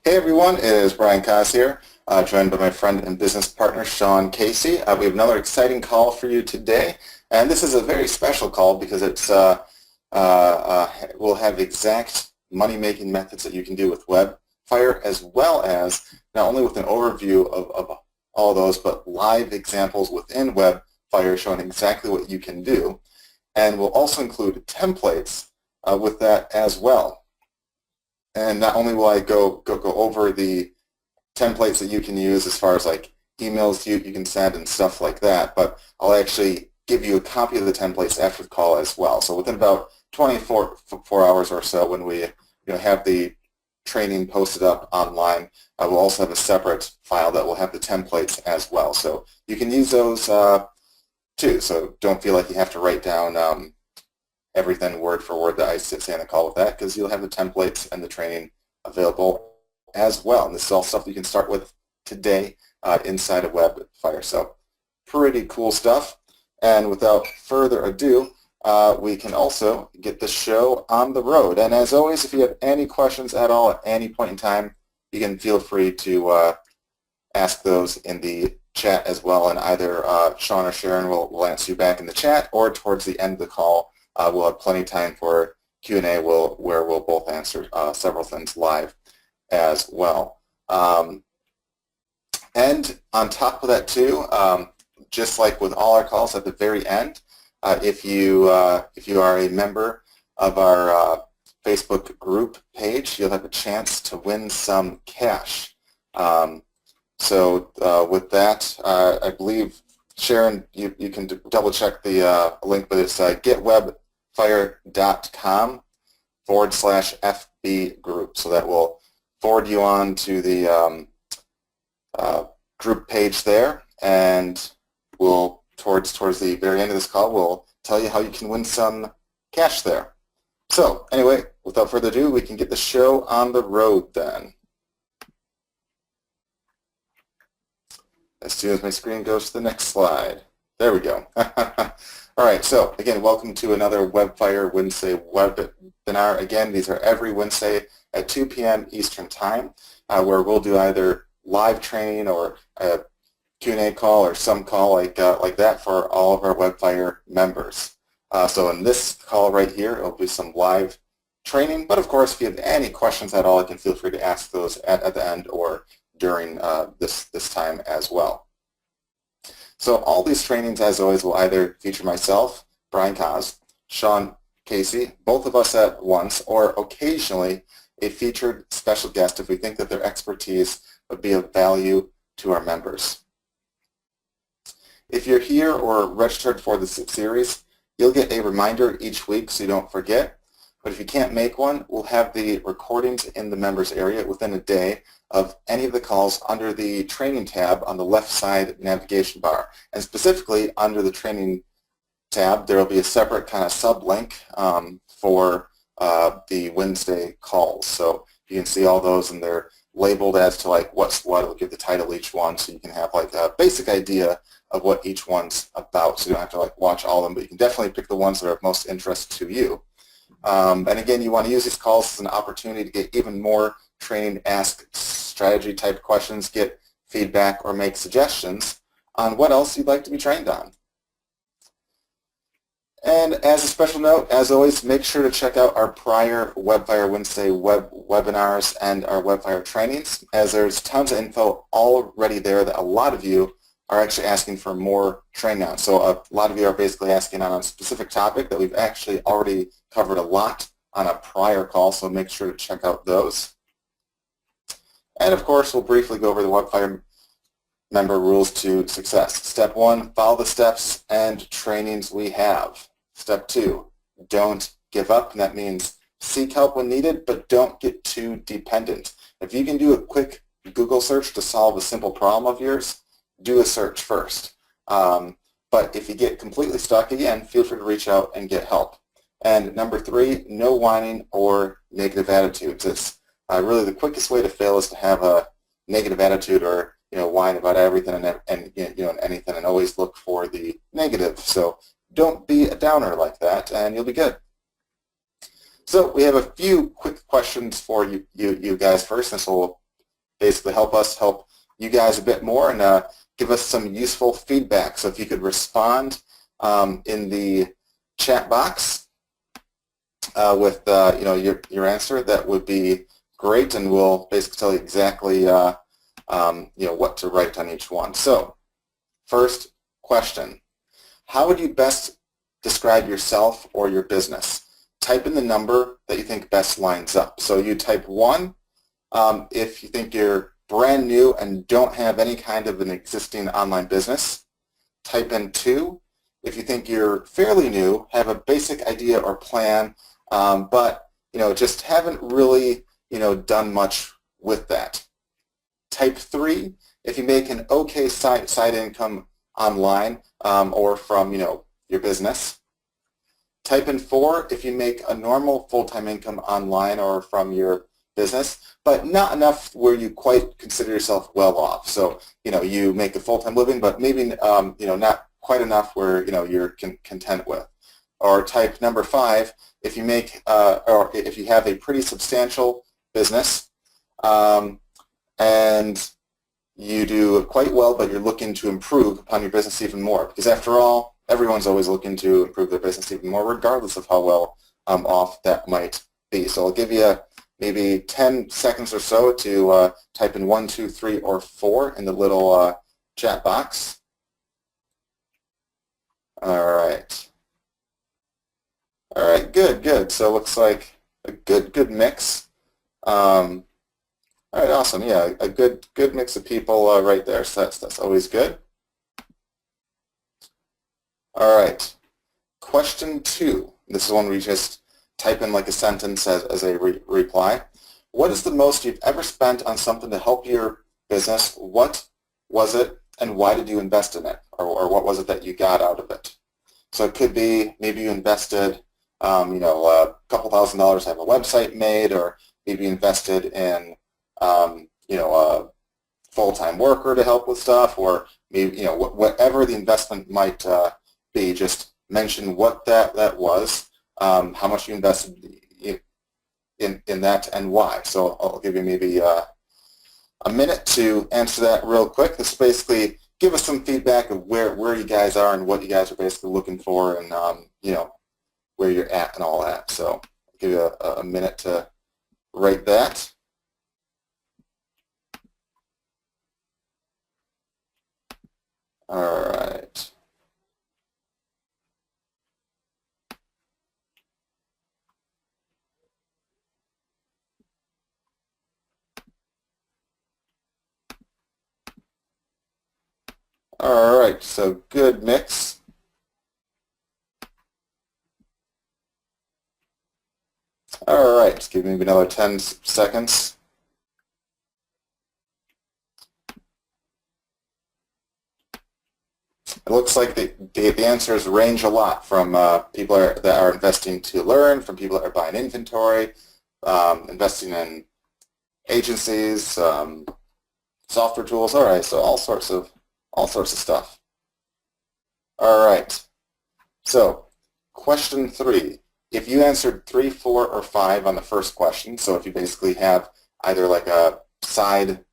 Hey everyone, it is Brian Kaz here, joined by my friend and business partner Sean Casey. We have another exciting call for you today, and this is a very special call because we'll have exact money-making methods that you can do with Webfire, as well as not only with an overview of all those, but live examples within Webfire showing exactly what you can do. And we'll also include templates with that as well. And not only will I go over the templates that you can use as far as like emails you can send and stuff like that, but I'll actually give you a copy of the templates after the call as well. So within about 24 hours or so, when we have the training posted up online, I will also have a separate file that will have the templates as well. So you can use those too. So don't feel like you have to write down everything word for word that I say on the call with that, because you'll have the templates and the training available as well. And this is all stuff you can start with today inside of Webfire. So pretty cool stuff. And without further ado, we can also get the show on the road. And as always, if you have any questions at all at any point in time, you can feel free to ask those in the chat as well. And either Sean or Sharon will answer you back in the chat, or towards the end of the call, we'll have plenty of time for Q&A where we'll both answer several things live as well. And on top of that too, just like with all our calls at the very end, if you are a member of our Facebook group page, you'll have a chance to win some cash. So with that, I believe, Sharon, you can double check the link, but it's getwebfire.com/FB group. So that will forward you on to the group page there, and we'll towards the very end of this call, we'll tell you how you can win some cash there. So anyway, without further ado, we can get the show on the road then. As soon as my screen goes to the next slide. There we go. All right, so again, welcome to another Webfire Wednesday webinar. Again, these are every Wednesday at 2 p.m. Eastern Time, where we'll do either live training or a Q&A call or some call like that for all of our Webfire members. So in this call right here, it'll be some live training, but of course, if you have any questions at all, you can feel free to ask those at the end or during this time as well. So all these trainings, as always, will either feature myself, Brian Kaz, Sean Casey, both of us at once, or occasionally a featured special guest if we think that their expertise would be of value to our members. If you're here or registered for this series, you'll get a reminder each week so you don't forget. But if you can't make one, we'll have the recordings in the members area within a day of any of the calls under the training tab on the left side navigation bar. And specifically under the training tab, there will be a separate kind of sub-link for the Wednesday calls. So you can see all those, and they're labeled as to like what's what. It'll give the title each one, so you can have like a basic idea of what each one's about. So you don't have to like watch all of them, but you can definitely pick the ones that are of most interest to you. And again, you want to use these calls as an opportunity to get even more training, ask strategy type questions, get feedback, or make suggestions on what else you'd like to be trained on. And as a special note, as always, make sure to check out our prior Webfire Wednesday webinars and our Webfire trainings, as there's tons of info already there that a lot of you are actually asking for more training on. So a lot of you are basically asking on a specific topic that we've actually already covered a lot on a prior call, so make sure to check out those. And of course, we'll briefly go over the Webfire member rules to success. Step 1, follow the steps and trainings we have. Step 2, don't give up, and that means seek help when needed, but don't get too dependent. If you can do a quick Google search to solve a simple problem of yours, do a search first. But if you get completely stuck, again, feel free to reach out and get help. And number 3, no whining or negative attitudes. It's really the quickest way to fail is to have a negative attitude or whine about everything and anything, and always look for the negative. So don't be a downer like that, and you'll be good. So we have a few quick questions for you guys first. This will basically help us help you guys a bit more and give us some useful feedback. So if you could respond in the chat box with your answer, that would be great, and we'll basically tell you exactly what to write on each one. So first question: how would you best describe yourself or your business? Type in the number that you think best lines up. So you type 1 if you think you're brand new and don't have any kind of an existing online business. Type in 2 if you think you're fairly new, have a basic idea or plan, but just haven't really done much with that. Type 3 if you make an okay side income online or from your business. Type in 4 if you make a normal full-time income online or from your business, but not enough where you quite consider yourself well off. So you make a full-time living, but maybe not quite enough where you're content with. Or type number 5 if you make or if you have a pretty substantial business and you do quite well, but you're looking to improve upon your business even more. Because after all, everyone's always looking to improve their business even more, regardless of how well off that might be. So I'll give you maybe 10 seconds or so to type in 1, 2, 3, or 4 in the little chat box. All right. All right, good. So it looks like a good mix. All right, awesome. Yeah, a good mix of people right there. So that's always good. All right, question 2. This is one where you just type in like a sentence as a reply. What is the most you've ever spent on something to help your business? What was it, and why did you invest in it? Or what was it that you got out of it? So it could be maybe you invested a couple $1,000 to have a website made, or maybe you invested in a full-time worker to help with stuff, or maybe whatever the investment might be. Just mention what that was, how much you invested in that, and why. So I'll give you maybe a minute to answer that real quick. This basically give us some feedback of where you guys are and what you guys are basically looking for, and where you're at and all that. So I'll give you a minute to write that. All right. All right, so good mix. All right, just give me another 10 seconds. It looks like the answers range a lot from people that are investing to learn, from people that are buying inventory, investing in agencies, software tools. All right, so all sorts of stuff. All right, so question 3. If you answered 3, 4, or 5 on the first question, so if you basically have either like a side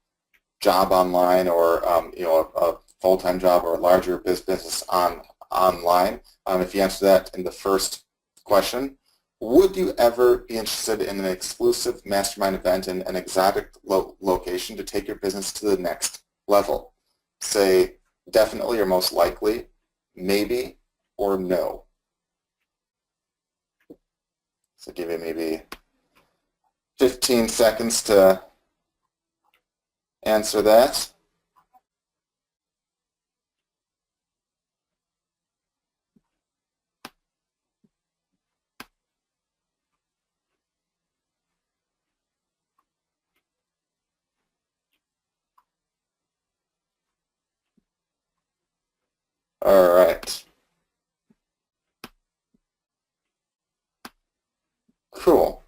job online or a full-time job or a larger business online, if you answer that in the first question, would you ever be interested in an exclusive mastermind event in an exotic location to take your business to the next level? Say definitely or most likely, maybe, or no. So give you maybe 15 seconds to answer that. All right. Cool.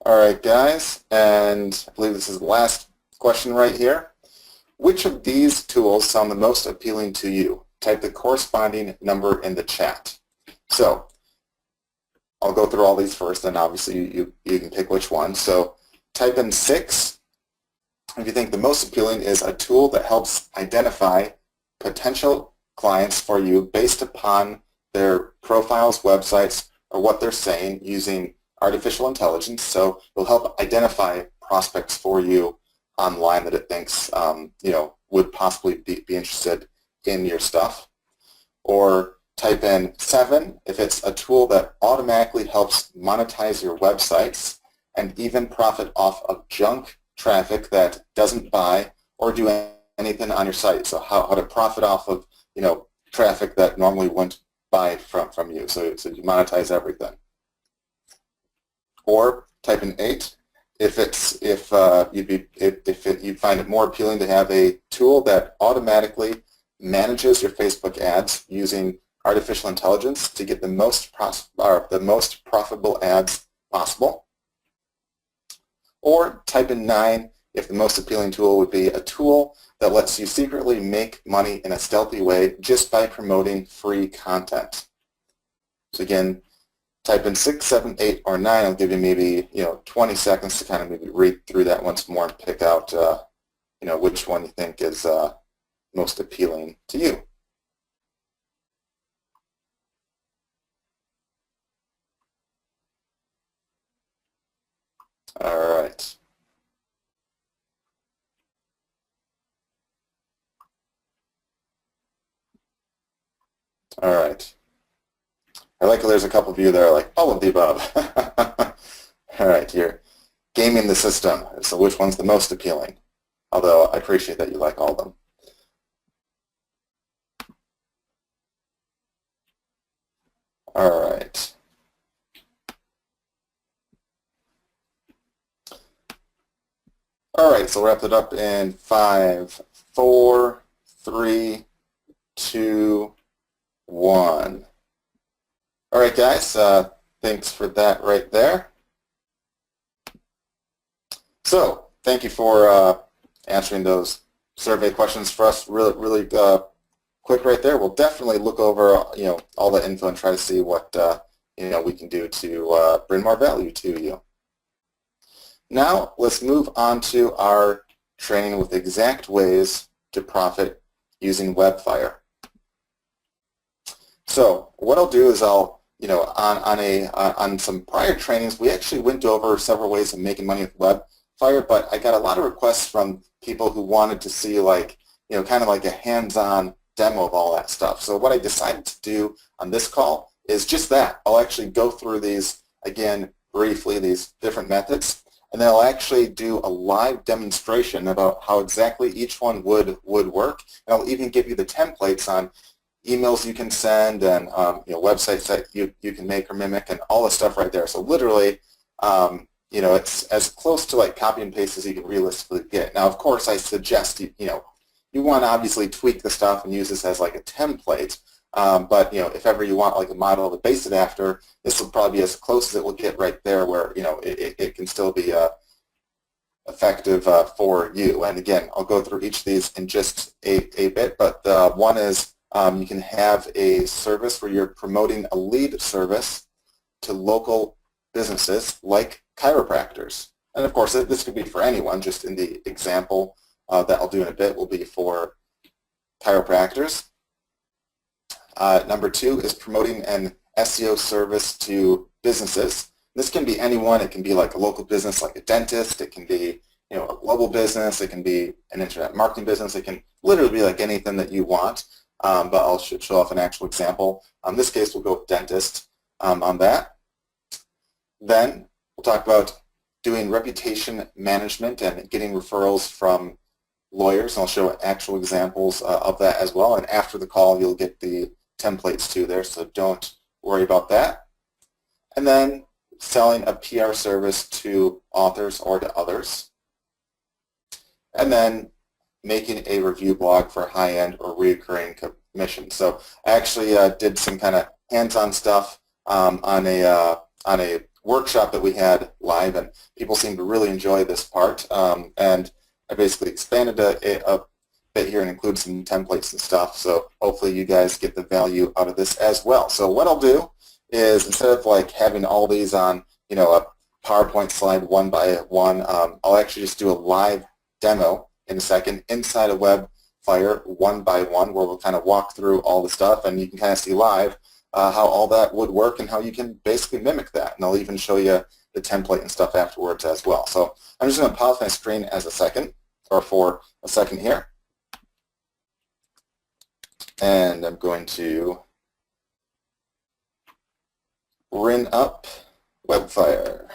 All right, guys, and I believe this is the last question right here. Which of these tools sound the most appealing to you? Type the corresponding number in the chat. So I'll go through all these first, and obviously you can pick which one. So type in 6 if you think the most appealing is a tool that helps identify potential clients for you based upon their profiles, websites, or what they're saying using artificial intelligence. So it'll help identify prospects for you online that it thinks would possibly be interested in your stuff. Or type in 7 if it's a tool that automatically helps monetize your websites and even profit off of junk traffic that doesn't buy or do anything on your site. So how to profit off of traffic that normally wouldn't buy from you. So you monetize everything. Or type in 8 if you find it more appealing to have a tool that automatically manages your Facebook ads using artificial intelligence to get the most profitable ads possible. Or type in 9 if the most appealing tool would be a tool that lets you secretly make money in a stealthy way just by promoting free content. So again, type in 6, 7, 8, or 9. I'll give you maybe 20 seconds to kind of maybe read through that once more and pick out which one you think is most appealing to you. All right. All right. I like how there's a couple of you that are like, all of the above. All right, you're gaming the system. So which one's the most appealing? Although I appreciate that you like all of them. All right. All right, so we'll wrap it up in 5, 4, 3, 2, 1. All right, guys, thanks for that right there. So thank you for answering those survey questions for us really quick right there. We'll definitely look over all the info and try to see what we can do to bring more value to you. Now let's move on to our training with exact ways to profit using Webfire. So what I'll do is I'll on some prior trainings we actually went over several ways of making money with Webfire, but I got a lot of requests from people who wanted to see kind of like a hands-on demo of all that stuff. So what I decided to do on this call is just that. I'll actually go through these again briefly, these different methods, and then I'll actually do a live demonstration about how exactly each one would work. And I'll even give you the templates on emails you can send and websites that you can make or mimic and all the stuff right there. So literally, it's as close to like copy and paste as you can realistically get. Now, of course, I suggest you want to obviously tweak the stuff and use this as like a template. But if ever you want like a model to base it after, this will probably be as close as it will get right there, where it can still be effective for you. And again, I'll go through each of these in just a bit. But one is you can have a service where you're promoting a lead service to local businesses like chiropractors. And of course, this could be for anyone. Just in the example that I'll do in a bit will be for chiropractors. Number 2 is promoting an SEO service to businesses. This can be anyone. It can be like a local business like a dentist. It can be a global business. It can be an internet marketing business. It can literally be like anything that you want. But I'll show off an actual example. In this case, we'll go with dentist on that. Then we'll talk about doing reputation management and getting referrals from lawyers. And I'll show actual examples of that as well. And after the call, you'll get the templates too there, so don't worry about that. And then selling a PR service to authors or to others. And then making a review blog for high-end or recurring commission. So I actually did some kind of hands-on stuff on a workshop that we had live, and people seemed to really enjoy this part. And I basically expanded a bit here and include some templates and stuff, so hopefully you guys get the value out of this as well. So what I'll do is, instead of like having all these on a PowerPoint slide one by one, I'll actually just do a live demo in a second inside of Webfire one by one, where we'll kind of walk through all the stuff, and you can kind of see live how all that would work and how you can basically mimic that. And I'll even show you the template and stuff afterwards as well. So I'm just going to pause my screen for a second here. And I'm going to bring up Webfire.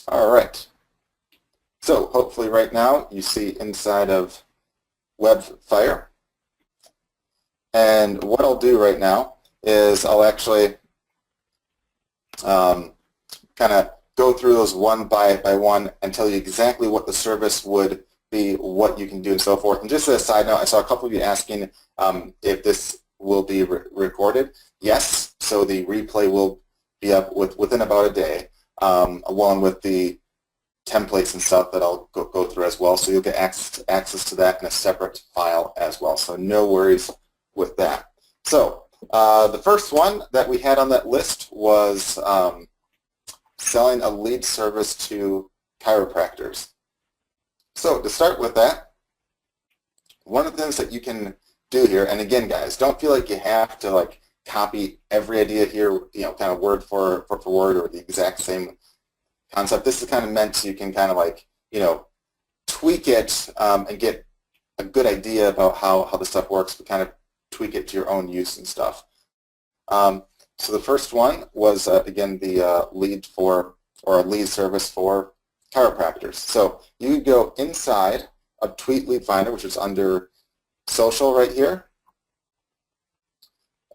All right. So hopefully right now you see inside of Webfire. And what I'll do right now is I'll actually kind of go through those one by one and tell you exactly what the service would be, what you can do, and so forth. And just as a side note, I saw a couple of you asking if this will be recorded. Yes, so the replay will be up within about a day, along with the templates and stuff that I'll go through as well. So you'll get access to that in a separate file as well. So no worries with that. So the first one that we had on that list was selling a lead service to chiropractors. So to start with that, one of the things that you can do here, and again guys, don't feel like you have to like copy every idea here, kind of word for word or the exact same concept. This is kind of meant so you can kind of like, tweak it and get a good idea about how the stuff works, but kind of tweak it to your own use and stuff. So the first one was, again, the lead service for chiropractors. So you would go inside of Tweet Lead Finder, which is under social right here,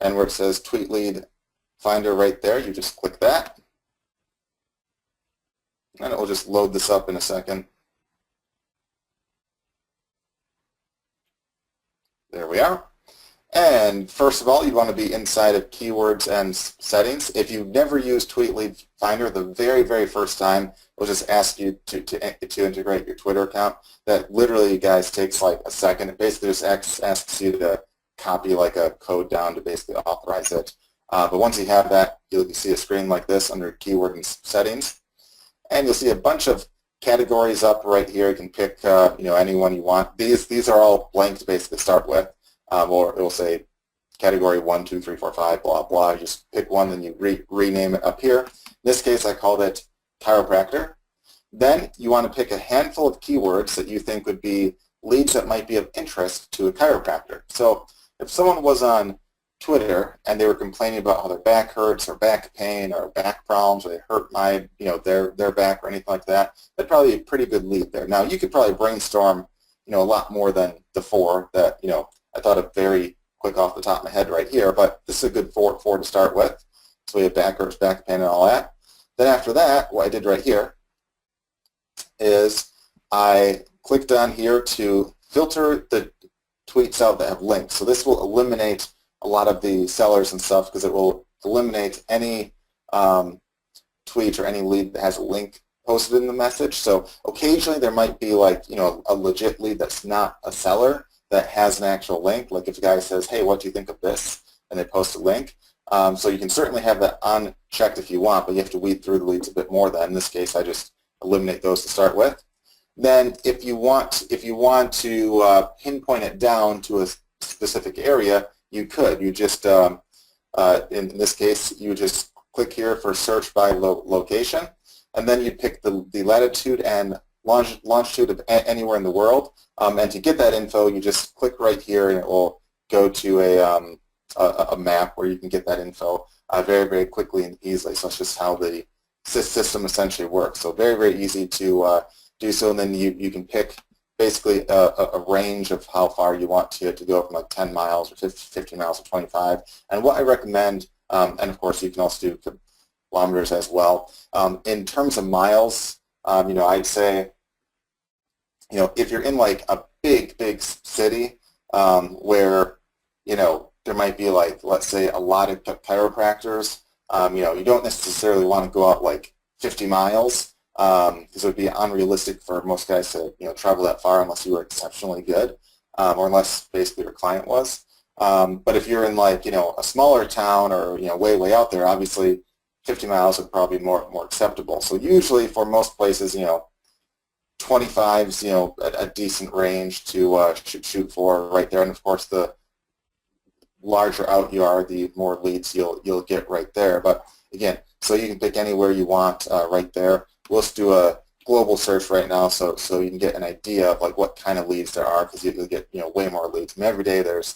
and where it says Tweet Lead Finder right there, you just click that, and it will just load this up in a second. There we are. And first of all, you want to be inside of keywords and settings. If you've never used Tweet Lead Finder, the very, very first time, it will just ask you to integrate your Twitter account. That literally, guys, takes like a second. It basically just asks you to copy like a code down to basically authorize it. But once you have that, you'll see a screen like this under keyword and settings. And you'll see a bunch of categories up right here. You can pick any one you want. These are all blank to basically start with. Or it will say category 1, 2, 3, 4, 5, blah, blah. You just pick one, then you rename it up here. In this case, I called it chiropractor. Then you want to pick a handful of keywords that you think would be leads that might be of interest to a chiropractor. So if someone was on Twitter and they were complaining about how their back hurts or back pain or back problems or they hurt their back or anything like that, that'd probably be a pretty good lead there. Now, you could probably brainstorm a lot more than the 4 that I thought of very quick off the top of my head right here, but this is a good 4 to start with. So we have back hurts, back pain, and all that. Then after that, what I did right here is I clicked on here to filter the tweets out that have links. So this will eliminate a lot of the sellers and stuff because it will eliminate any tweet or any lead that has a link posted in the message. So occasionally there might be like, a legit lead that's not a seller that has an actual link. Like if a guy says, hey, what do you think of this? And they post a link. So you can certainly have that unchecked if you want, but you have to weed through the leads a bit more than. In this case, I just eliminate those to start with. Then if you want to pinpoint it down to a specific area, you could. You just, in this case, you just click here for search by location, and then you pick the latitude and longitude of anywhere in the world. And to get that info, you just click right here, and it will go to a map where you can get that info very, very quickly and easily. So it's just how the system essentially works. So very, very easy to do so, and then you can pick basically a range of how far you want to go from like 10 miles or 50 miles or 25. And what I recommend, and of course you can also do kilometers as well. In terms of miles, I'd say, if you're in like a big city where, there might be like, let's say, a lot of chiropractors, you don't necessarily want to go out like 50 miles because it would be unrealistic for most guys to, travel that far unless you were exceptionally good or unless basically your client was. But if you're in like, a smaller town or, way out there, obviously 50 miles would probably be more acceptable. So usually for most places, 25's, a decent range to shoot for right there. And of course, the larger out you are, the more leads you'll get right there. But again, so you can pick anywhere you want right there. We'll just do a global search right now, so you can get an idea of like what kind of leads there are, because you'll get way more leads. And every day there's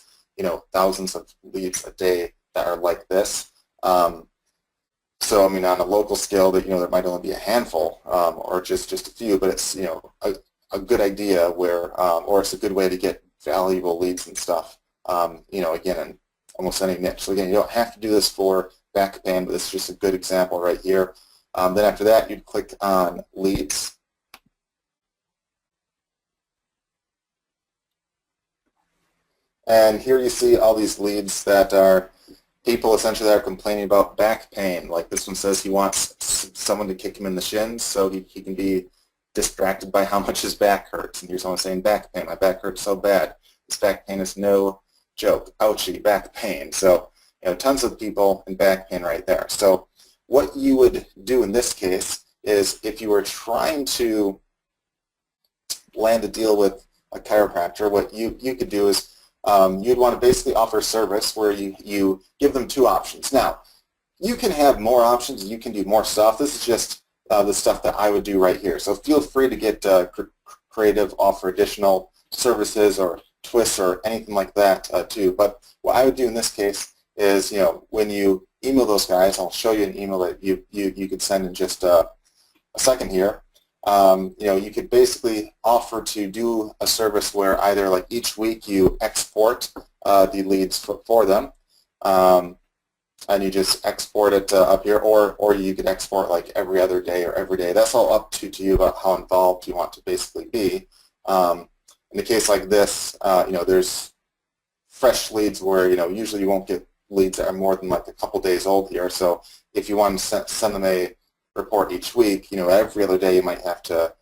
thousands of leads a day that are like this. So I mean, on a local scale, that there might only be a handful or just a few, but it's a good idea where or it's a good way to get valuable leads and stuff. Again, in almost any niche. So again, you don't have to do this for back pain, but this is just a good example right here. Then after that, you'd click on leads. And here you see all these leads that are people essentially that are complaining about back pain. Like this one says he wants someone to kick him in the shins so he can be distracted by how much his back hurts. And here's someone saying, back pain, my back hurts so bad. This back pain is no joke. Ouchie, back pain. So tons of people in back pain right there. So what you would do in this case is if you were trying to land a deal with a chiropractor, what you could do is you'd want to basically offer a service where you give them two options. Now, you can have more options, you can do more stuff. This is just the stuff that I would do right here. So feel free to get creative, offer additional services or twists or anything like that too. But what I would do in this case is, when you email those guys, I'll show you an email that you could send in just a second here. You could basically offer to do a service where either like each week you export the leads for them, and you just export it up here, or you could export like every other day or every day. That's all up to you about how involved you want to basically be. In a case like this, there's fresh leads where usually you won't get leads that are more than like a couple days old here. So if you want to send them a report each week, every other day you might have to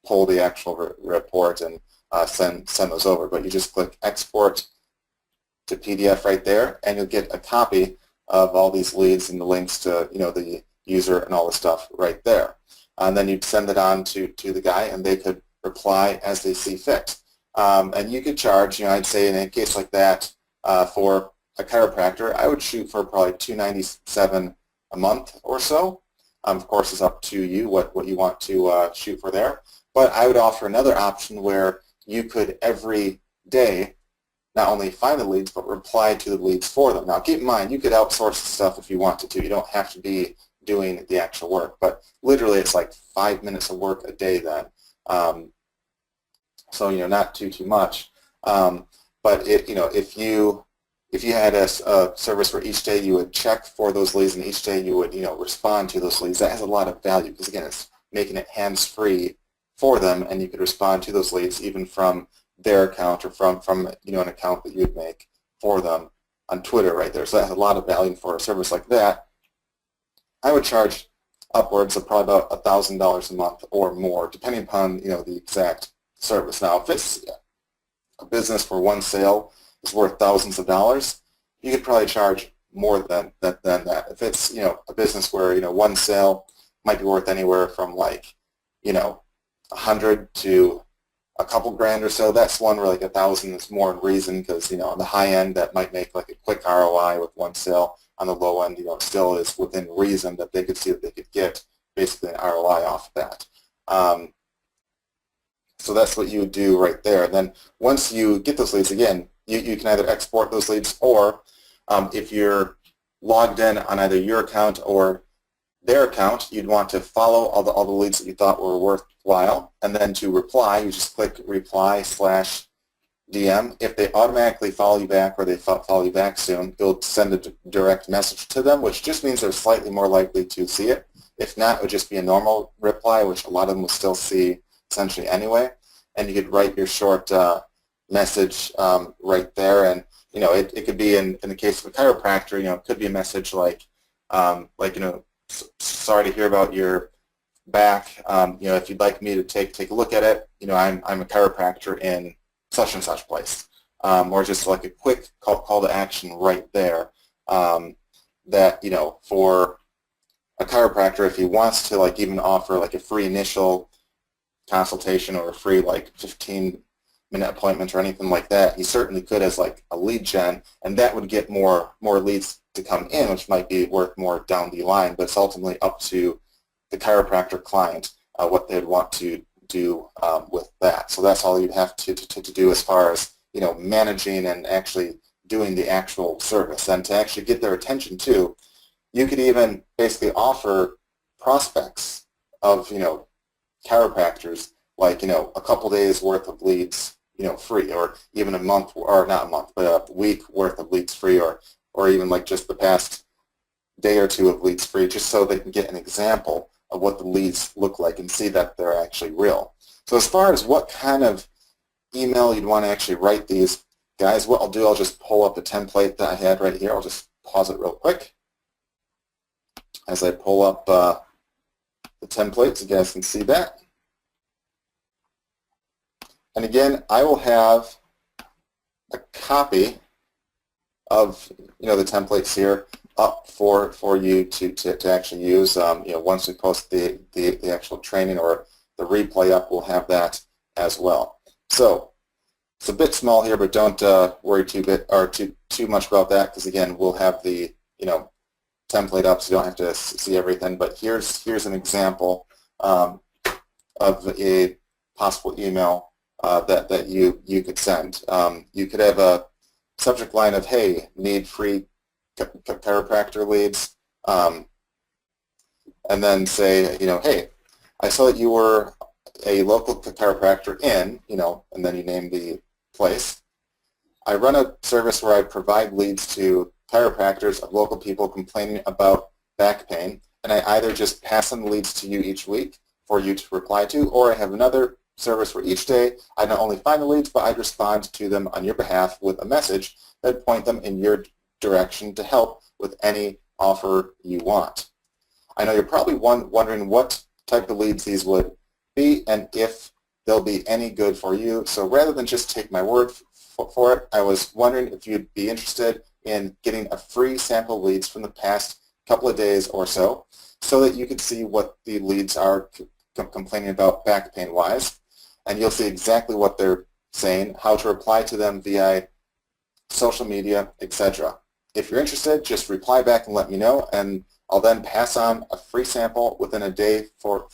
pull the actual report and send those over. But you just click export to PDF right there, and you'll get a copy of all these leads and the links to the user and all the stuff right there. And then you'd send it on to the guy, and they could reply as they see fit. And you could charge, I'd say in a case like that for a chiropractor, I would shoot for probably $297 a month or so. Of course, it's up to you what you want to shoot for there. But I would offer another option where you could every day not only find the leads, but reply to the leads for them. Now, keep in mind, you could outsource the stuff if you wanted to. You don't have to be doing the actual work. But literally, it's like 5 minutes of work a day then. So, not too much. But if you had a service where each day you would check for those leads and each day you would respond to those leads, that has a lot of value because again it's making it hands-free for them, and you could respond to those leads even from their account or from an account that you would make for them on Twitter right there. So that has a lot of value for a service like that. I would charge upwards of probably about $1,000 a month or more, depending upon the exact service. Now, if it's a business where one sale is worth thousands of dollars, you could probably charge more than that. If it's a business where one sale might be worth anywhere from like 100 to a couple grand or so, that's one where like 1,000 is more in reason because on the high end that might make like a quick ROI with one sale. On the low end, still is within reason that they could see that they could get basically an ROI off of that. So that's what you would do right there. And then once you get those leads, again, you can either export those leads or if you're logged in on either your account or their account, you'd want to follow all the leads that you thought were worthwhile. And then to reply, you just click reply/DM. If they automatically follow you back or they follow you back soon, you'll send a direct message to them, which just means they're slightly more likely to see it. If not, it would just be a normal reply, which a lot of them will still see essentially anyway. And you could write your short message right there. And it could be in the case of a chiropractor, it could be a message like sorry to hear about your back. If you'd like me to take a look at it, I'm a chiropractor in such and such place. or just like a quick call to action right there, that, you know, for a chiropractor, if he wants to like even offer like a free initial consultation or a free like 15-minute appointment or anything like that, he certainly could as like a lead gen, and that would get more leads to come in, which might be worth more down the line, but it's ultimately up to the chiropractor client what they'd want to do with that. So that's all you'd have to do as far as, you know, managing and actually doing the actual service. And to actually get their attention too, you could even basically offer prospects of, you know, chiropractors, like, you know, a couple days worth of leads, you know, free, or even a month, or not a month, but a week worth of leads free, or even like just the past day or two of leads free, just so they can get an example of what the leads look like and see that they're actually real. So as far as what kind of email you'd want to actually write these, guys, what I'll do, I'll just pull up the template that I had right here. I'll just pause it real quick as I pull up the template so you guys can see that. And again, I will have a copy of, you know, the templates here up for you to actually use. You know, once we post the actual training or the replay up, we'll have that as well. So it's a bit small here, but don't worry too much about that, because again, we'll have the, you know, template up, so you don't have to see everything. But here's an example of a possible email that you could send. You could have a subject line of, hey, need free chiropractor leads, and then say, you know, hey, I saw that you were a local chiropractor in, you know, and then you name the place. I run a service where I provide leads to chiropractors of local people complaining about back pain, and I either just pass on the leads to you each week for you to reply to, or I have another service where each day I not only find the leads, but I respond to them on your behalf with a message that point them in your direction to help with any offer you want. I know you're probably wondering what type of leads these would be and if they'll be any good for you. So rather than just take my word for it, I was wondering if you'd be interested in getting a free sample leads from the past couple of days or so that you could see what the leads are complaining about back pain wise, and you'll see exactly what they're saying, how to reply to them via social media, etc. If you're interested, just reply back and let me know, and I'll then pass on a free sample within a day for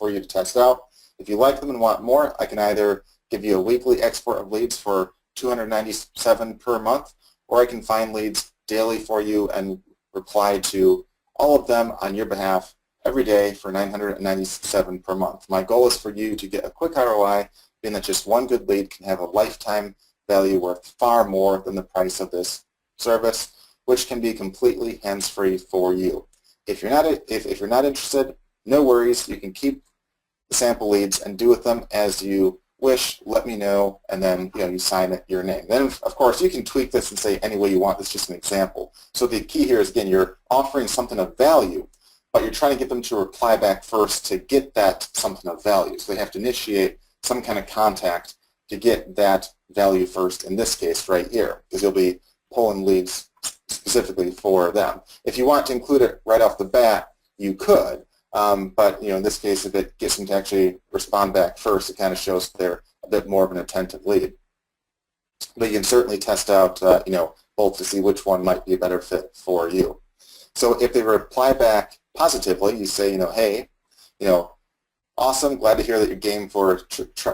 you to test out. If you like them and want more, I can either give you a weekly export of leads for $297 per month, or I can find leads daily for you and reply to all of them on your behalf every day for $997 per month. My goal is for you to get a quick ROI, being that just one good lead can have a lifetime value worth far more than the price of this service, which can be completely hands-free for you. If you're not interested, no worries. You can keep the sample leads and do with them as you wish. Let me know, and then, you know, you sign it your name. Then of course you can tweak this and say any way you want. It's just an example. So the key here is, again, you're offering something of value, but you're trying to get them to reply back first to get that something of value. So they have to initiate some kind of contact to get that value first, in this case right here, because you'll be pulling leads specifically for them. If you want to include it right off the bat, you could, but, you know, in this case, if it gets them to actually respond back first, it kind of shows they're a bit more of an attentive lead. But you can certainly test out, you know, both to see which one might be a better fit for you. So if they reply back positively, you say, you know, hey, you know, awesome, glad to hear that you're game for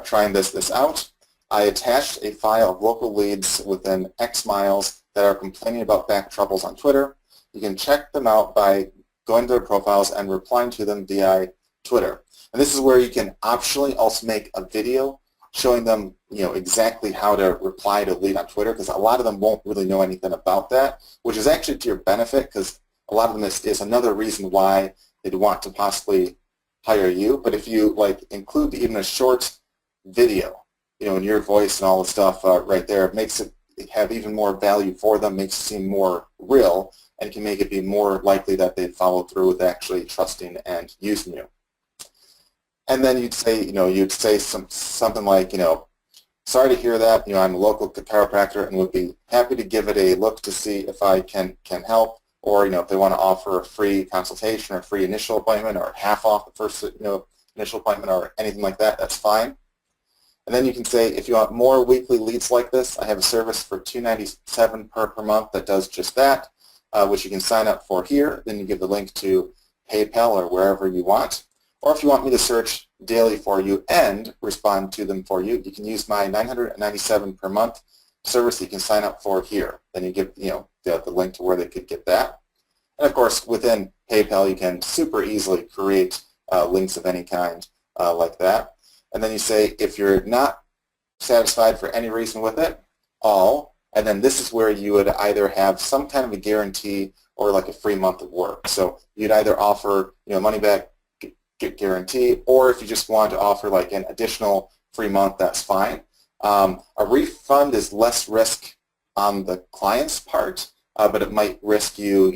trying this out. I attached a file of local leads within X miles that are complaining about back troubles on Twitter. You can check them out by going to their profiles and replying to them via Twitter. And this is where you can optionally also make a video showing them, you know, exactly how to reply to a lead on Twitter, because a lot of them won't really know anything about that, which is actually to your benefit, because a lot of them is another reason why they'd want to possibly hire you. But if you like include even a short video, you know, in your voice and all the stuff right there, it makes it have even more value for them, makes it seem more real, and can make it be more likely that they'd follow through with actually trusting and using you. And then you'd say, you know, something like, you know, sorry to hear that. I'm a local chiropractor and would be happy to give it a look to see if I can help, or if they want to offer a free consultation or a free initial appointment or half off the first initial appointment or anything like that, that's fine. And then you can say, if you want more weekly leads like this, I have a service for $297 per month that does just that, which you can sign up for here. Then you give the link to PayPal or wherever you want. Or if you want me to search daily for you and respond to them for you, you can use my $997 per month service that you can sign up for here. Then you give the link to where they could get that. And of course, within PayPal, you can super easily create links of any kind like that. And then you say, if you're not satisfied for any reason with it, and then this is where you would either have some kind of a guarantee or like a free month of work. So you'd either offer money back guarantee, or if you just want to offer like an additional free month, that's fine. A refund is less risk on the client's part, but it might risk you,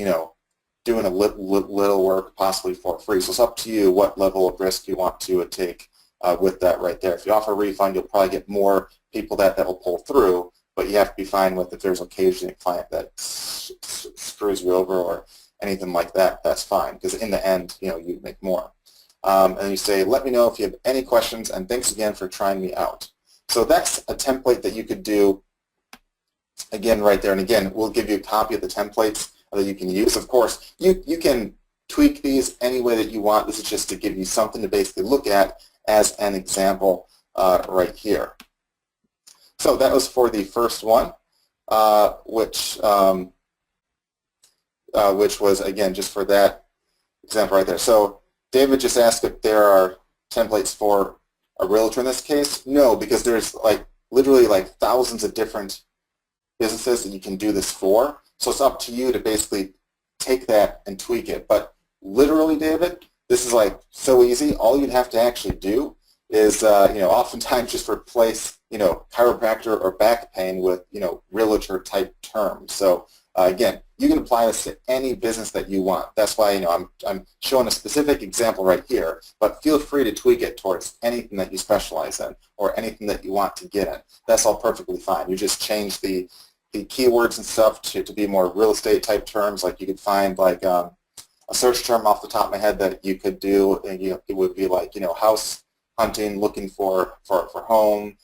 doing a little work possibly for free. So it's up to you what level of risk you want to take with that right there. If you offer a refund, you'll probably get more people that will pull through, but you have to be fine with if there's occasionally a client that screws you over or anything like that, that's fine, because in the end, you make more. And you say, let me know if you have any questions, and thanks again for trying me out. So that's a template that you could do, again, right there. And again, we'll give you a copy of the templates that you can use. Of course, you can tweak these any way that you want. This is just to give you something to basically look at as an example right here. So that was for the first one, which was, again, just for that example right there. So David just asked if there are templates for a realtor in this case. No, because there's literally thousands of different businesses that you can do this for. So it's up to you to basically take that and tweak it. But literally, David, this is so easy. All you'd have to actually do is, oftentimes just replace, chiropractor or back pain with, realtor type terms. So again, you can apply this to any business that you want. That's why, I'm showing a specific example right here, but feel free to tweak it towards anything that you specialize in or anything that you want to get in. That's all perfectly fine. You just change the keywords and stuff to be more real estate type terms. Like you could find a search term off the top of my head that you could do, and it would be house hunting, looking for home,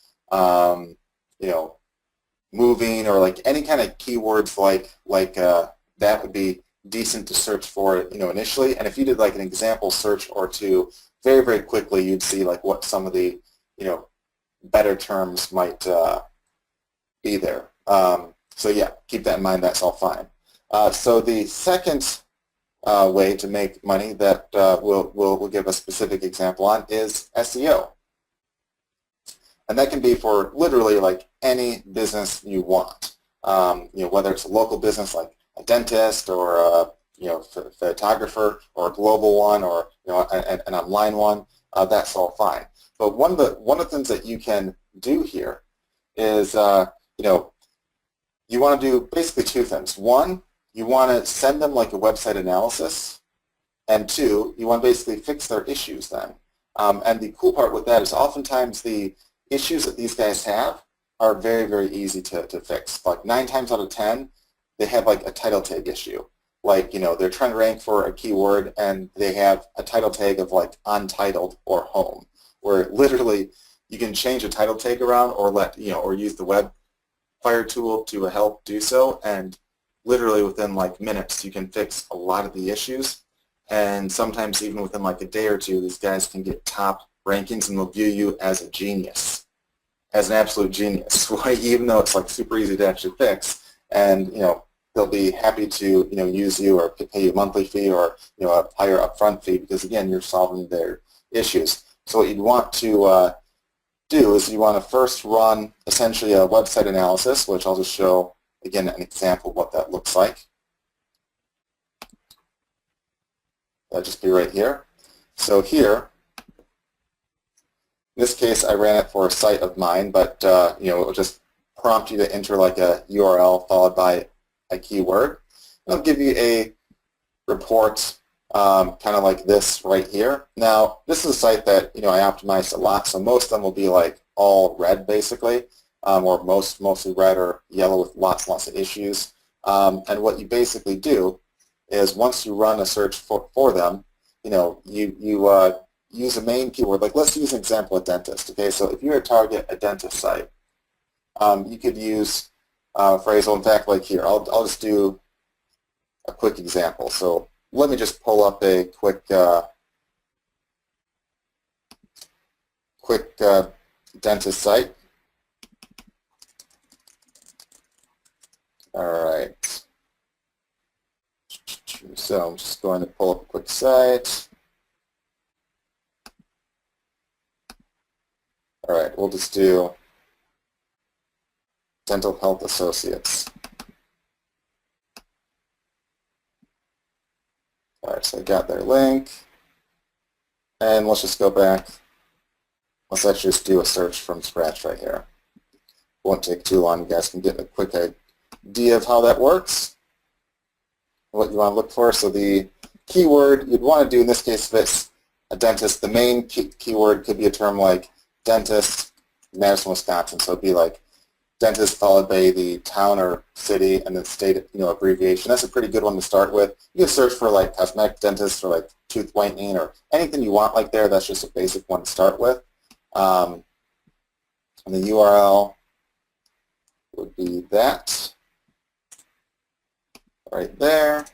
moving, or any kind of keywords that would be decent to search for initially. And if you did an example search or two, very, very quickly you'd see what some of the better terms might be there. So yeah, keep that in mind. That's all fine. So the second way to make money that we'll give a specific example on is SEO. And that can be for literally any business you want. Whether it's a local business like a dentist or a photographer, or a global one, or an online one, that's all fine. But one of the things that you can do here is you want to do basically two things. One, you want to send them a website analysis, and two, you want to basically fix their issues then. And the cool part with that is oftentimes the issues that these guys have are very, very easy to fix. 9 times out of 10, they have a title tag issue. They're trying to rank for a keyword and they have a title tag of untitled or home, where literally you can change a title tag around or or use the Webfire tool to help do so, and literally within minutes you can fix a lot of the issues. And sometimes even within a day or two, these guys can get top rankings and will view you as a genius, as an absolute genius, even though it's super easy to actually fix. And they'll be happy to use you or pay you a monthly fee or a higher upfront fee, because again, you're solving their issues. So what you'd want to do is you want to first run essentially a website analysis, which I'll just show again an example of what that looks like. That'll just be right here. So here, in this case, I ran it for a site of mine, but it will just prompt you to enter a URL followed by a keyword. It'll give you a report kind of this right here. Now, this is a site that I optimized a lot, so most of them will be all red basically, or mostly red or yellow with lots and lots of issues. And what you basically do is once you run a search for them, you use a main keyword. Like let's use an example of dentist. Okay, so if you're a target a dentist site, you could use phrasal. In fact, like here, I'll just do a quick example. So let me just pull up a quick dentist site. All right. So I'm just going to pull up a quick site. All right, we'll just do Dental Health Associates. All right, so I got their link. And let's just go back. Let's actually just do a search from scratch right here. Won't take too long. You guys can get a quick idea of how that works, what you want to look for. So the keyword you'd want to do in this case, if it's a dentist, the main keyword could be a term like dentist, Madison, Wisconsin. So it'd be like dentist followed by the town or city and the state, abbreviation. That's a pretty good one to start with. You can search for like cosmetic dentist or like tooth whitening or anything you want like there. That's just a basic one to start with. And the URL would be that right there.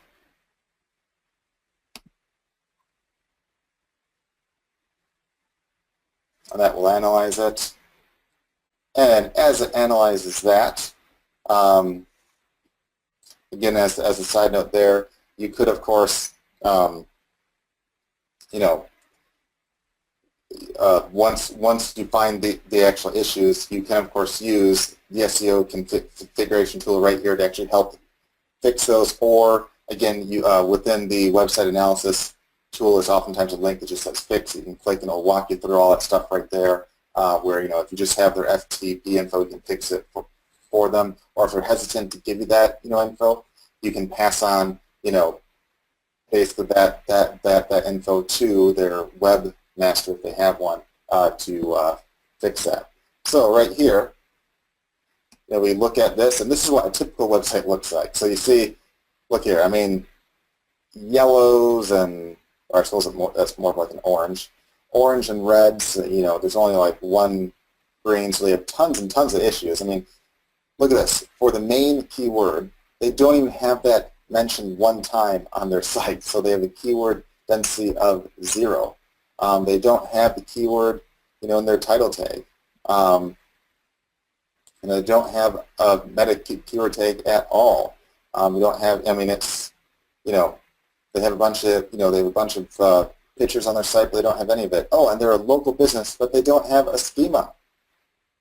And that will analyze it. And as it analyzes that, again, as a side note there, you could, of course, once you find the actual issues, you can, of course, use the SEO configuration tool right here to actually help fix those. Or, again, within the website analysis tool, there's oftentimes a link that just says fix. You can click and it'll walk you through all that stuff right there. Where if you just have their FTP info, you can fix it for them. Or if they're hesitant to give you that info, you can pass on basically that info to their webmaster if they have one to fix that. So right here, we look at this, and this is what a typical website looks like. So you see, look here. I mean, yellows and, or I suppose that's more of like an orange. Orange and reds, there's only like one green, so they have tons and tons of issues. I mean, look at this. For the main keyword, they don't even have that mentioned one time on their site, so they have a keyword density of 0. They don't have the keyword, in their title tag. And they don't have a meta keyword tag at all. We don't have. I mean, it's, they have a bunch of, they have a bunch of pictures on their site, but they don't have any of it. Oh, and they're a local business, but they don't have a schema.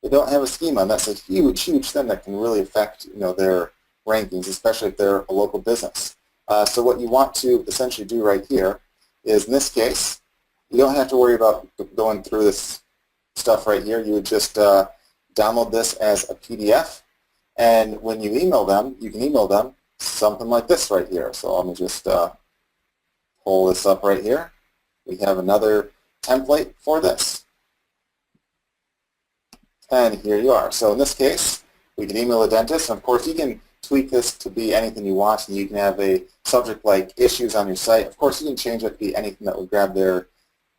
They don't have a schema, and that's a huge, huge thing that can really affect, their rankings, especially if they're a local business. So what you want to essentially do right here is, in this case, you don't have to worry about going through this stuff right here. You would just download this as a PDF, and when you email them, you can email them something like this right here. So let me just pull this up right here. We have another template for this. And here you are. So in this case, we can email a dentist. And of course, you can tweak this to be anything you want, and you can have a subject like issues on your site. Of course, you can change it to be anything that would grab their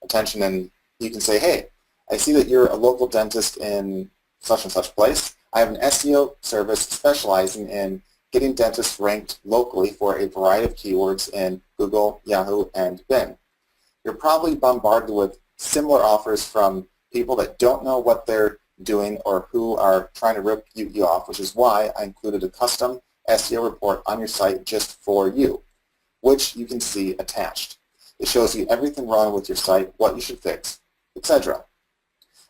attention, and you can say, hey, I see that you're a local dentist in such and such place. I have an SEO service specializing in getting dentists ranked locally for a variety of keywords in Google, Yahoo, and Bing. You're probably bombarded with similar offers from people that don't know what they're doing or who are trying to rip you off, which is why I included a custom SEO report on your site just for you, which you can see attached. It shows you everything wrong with your site, what you should fix, etc.